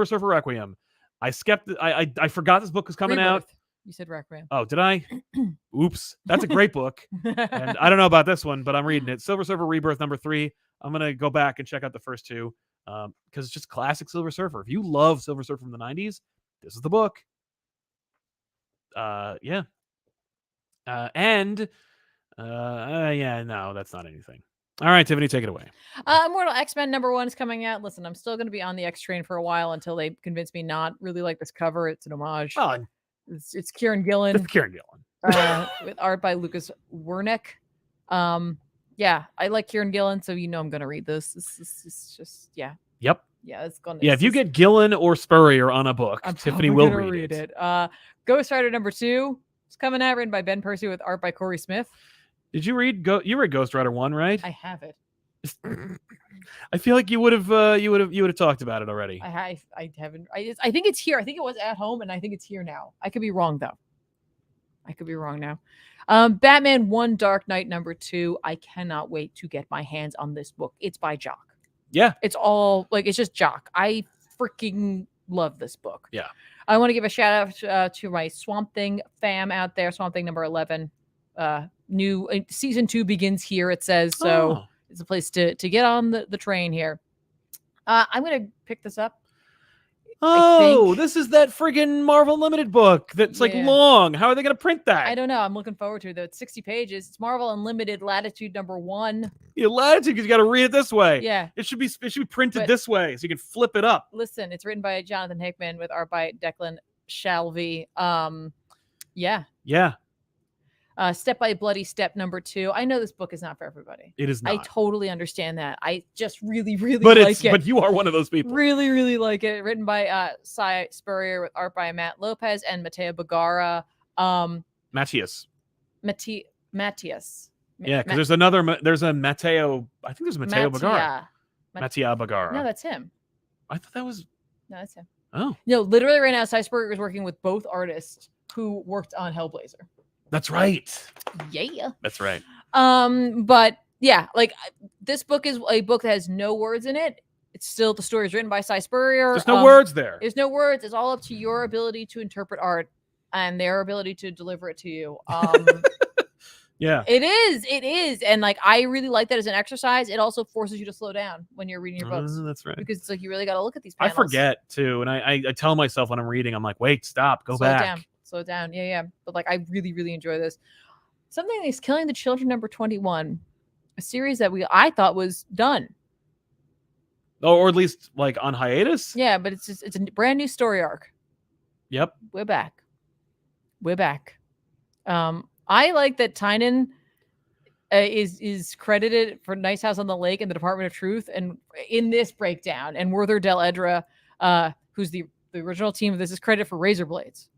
Surfer Requiem. I forgot this book was coming out. You said Requiem. Oh, did I? Oops. That's a great book. And I don't know about this one, but I'm reading it. Silver Surfer Rebirth #3. I'm going to go back and check out the first 2 because it's just classic Silver Surfer. If you love Silver Surfer from the 90s, this is the book. Yeah. No, that's not anything. All right, Tiffany, take it away. Immortal X-Men #1 is coming out. Listen, I'm still going to be on the X train for a while until they convince me not really like this cover. It's an homage. Oh, it's Kieran Gillen. It's Kieran Gillen. With art by Lucas Wernick. Yeah, I like Kieran Gillen, so I'm going to read this. This is just, yeah. Yep. Yeah, it's going to. Yeah, if you get Gillen or Spurrier on a book, Tiffany will read it. Ghost Rider #2 is coming out, written by Ben Percy with art by Corey Smith. Did you read you read Ghost Rider 1, right? I have it. I feel like you would have talked about it already. I haven't. I think it's here. I think it was at home, and I think it's here now. I could be wrong though. Batman 1 Dark Knight #2. I cannot wait to get my hands on this book. It's by Jock. Yeah. It's all it's just Jock. I freaking love this book. Yeah. I want to give a shout out to my Swamp Thing fam out there. Swamp Thing #11. New season 2 begins here. It says so. It's a place to get on the train here. I'm gonna pick this up. Oh, this is that friggin' Marvel Unlimited book that's long. How are they gonna print that? I don't know. I'm looking forward to it though. It's 60 pages. It's Marvel Unlimited Latitude #1. Yeah, Latitude, because you got to read it this way. Yeah, it should be printed this way so you can flip it up. Listen, it's written by Jonathan Hickman with art by Declan Shalvey. Yeah. Step by Bloody Step #2. I know this book is not for everybody. It is not. I totally understand that. I just really, really like it. But you are one of those people. Really, really like it. Written by Cy Spurrier with art by Matt Lopez and Mateo Bagara. Matthias. Matthias. Yeah, because there's a Mateo. I think there's a Mateo Bagara. Mattia Bagara. No, that's him. I thought that was. No, that's him. Oh. No, literally right now, Cy Spurrier is working with both artists who worked on Hellblazer. That's right. Yeah. That's right. But yeah, this book is a book that has no words in it. It's still the story is written by Cy Spurrier. There's no words there. There's no words. It's all up to your ability to interpret art and their ability to deliver it to you. Yeah. It is. And I really like that as an exercise. It also forces you to slow down when you're reading your books. That's right. Because it's you really got to look at these panels. I forget too. And I tell myself when I'm reading, I'm like, wait, stop, go back. Slow down. Yeah. But I really, really enjoy this. Something That's Killing the Children #21, a series that I thought was done. Oh, or at least on hiatus. Yeah, but it's a brand new story arc. Yep. We're back. I like that Tynan is credited for Nice House on the Lake and the Department of Truth, and in this breakdown, and Werther Del Edra, who's the original team of this, is credited for Razor Blades.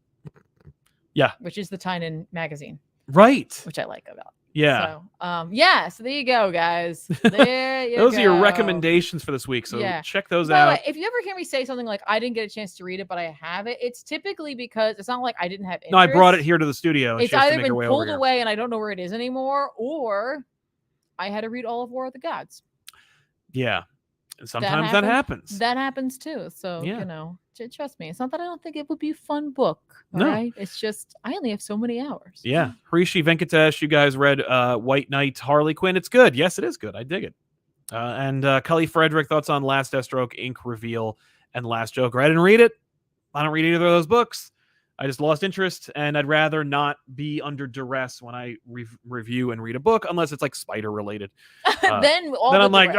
Yeah, which is the Tynan magazine, right? Which I like about. Yeah. So there you go, guys. There you Those go. are your recommendations for this week. So Yeah. check those By the out. way, if you ever hear me say something like I didn't get a chance to read it, but I have it, it's typically because it's not like I didn't have interest. No, I brought it here to the studio. And It's she has to either make her been way pulled over here. away and I don't know where it is anymore, or I had to read all of War of the Gods. Yeah. And sometimes that happens. That happens too. So, Yeah. you know, trust me. It's not that I don't think it would be a fun book. All No. right. It's just, I only have so many hours. Yeah. Harishi Venkatesh, you guys read White Knight Harley Quinn. It's good. Yes, it is good. I dig it. And Cully Frederick, thoughts on Last Deathstroke, Ink Reveal, and Last Joker. I didn't read it. I don't read either of those books. I just lost interest, and I'd rather not be under duress when I review and read a book, unless it's like spider related. Then I'm like,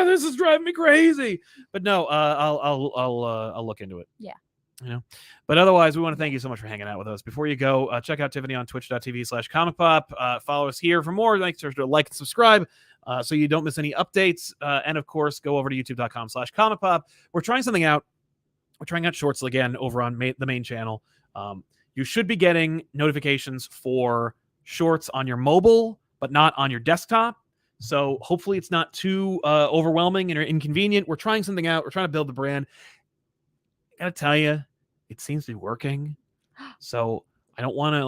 this is driving me crazy. But no, I'll look into it. Yeah. You know. But otherwise, we want to thank you so much for hanging out with us. Before you go, check out Tiffany on twitch.tv/ComicPop. Follow us here for more. Make sure to like and subscribe so you don't miss any updates. And of course, go over to youtube.com/ComicPop. We're trying something out. We're trying out shorts again over on the main channel. You should be getting notifications for shorts on your mobile, but not on your desktop. So hopefully it's not too overwhelming and inconvenient. We're trying something out. We're trying to build the brand. I gotta tell you, it seems to be working. So I don't want to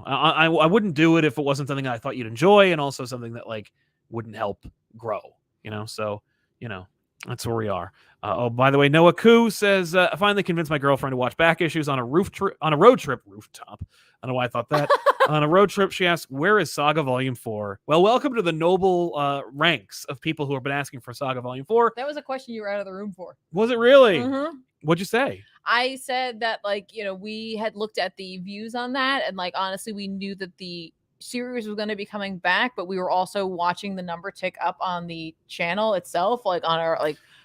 I wouldn't do it if it wasn't something I thought you'd enjoy, and also something that wouldn't help grow. So that's where we are. By the way, Noah Koo says, I finally convinced my girlfriend to watch back issues on a road trip. Rooftop. I don't know why I thought that. On a road trip, she asked, where is Saga Volume 4? Well, welcome to the noble ranks of people who have been asking for Saga Volume 4. That was a question you were out of the room for. Was it really? Mm-hmm. What'd you say? I said that, we had looked at the views on that, and honestly, we knew that the series was going to be coming back, but we were also watching the number tick up on the channel itself, on our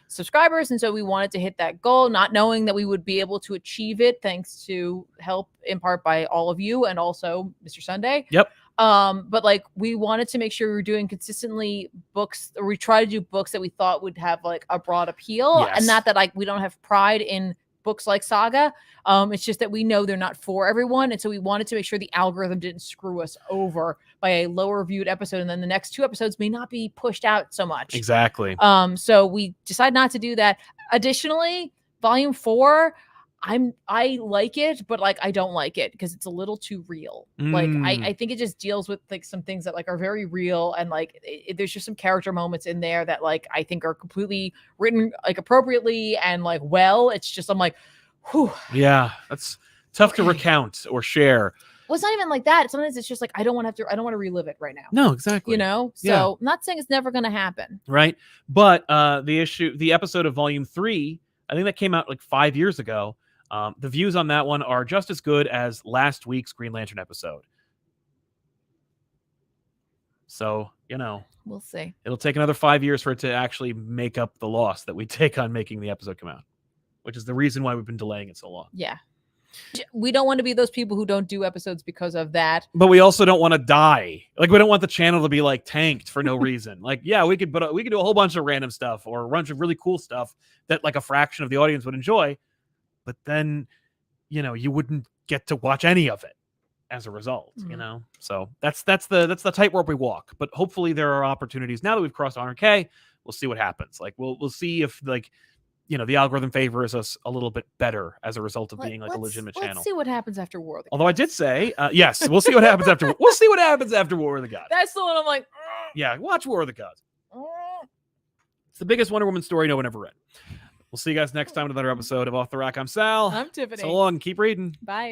subscribers, and so we wanted to hit that goal, not knowing that we would be able to achieve it thanks to help in part by all of you and also Mr. Sunday. Yep. But we wanted to make sure we were doing consistently books, or we try to do books that we thought would have a broad appeal. Yes. And not that we don't have pride in books like Saga. It's just that we know they're not for everyone. And so we wanted to make sure the algorithm didn't screw us over by a lower viewed episode. And then the next 2 episodes may not be pushed out so much. Exactly. So we decided not to do that. Additionally, Volume 4, I like it, but I don't like it because it's a little too real. I think it just deals with some things that are very real, and there's just some character moments in there that I think are completely written appropriately and well. It's just I'm like, whew. Yeah, that's tough to recount or share. Well, it's not even like that. Sometimes it's just I don't want to relive it right now. No, exactly. So Yeah. I'm not saying it's never going to happen. Right. But the episode of Volume 3, I think that came out 5 years ago. The views on that one are just as good as last week's Green Lantern episode. So, we'll see. It'll take another 5 years for it to actually make up the loss that we take on making the episode come out, which is the reason why we've been delaying it so long. Yeah. We don't want to be those people who don't do episodes because of that. But we also don't want to die. We don't want the channel to be tanked for no reason. We could do a whole bunch of random stuff or a bunch of really cool stuff that a fraction of the audience would enjoy. But then, you wouldn't get to watch any of it as a result, So that's the tightrope we walk. But hopefully there are opportunities now that we've crossed 100K. We'll see what happens. We'll see if the algorithm favors us a little bit better as a result of being a legitimate channel. Let's see what happens after War of the Gods. Although I did say, yes, we'll see what happens after. We'll see what happens after War of the Gods. That's the one I'm like. Yeah, watch War of the Gods. It's the biggest Wonder Woman story no one ever read. We'll see you guys next time with another episode of Off the Rack. I'm Sal. I'm Tiffany. So long. Keep reading. Bye.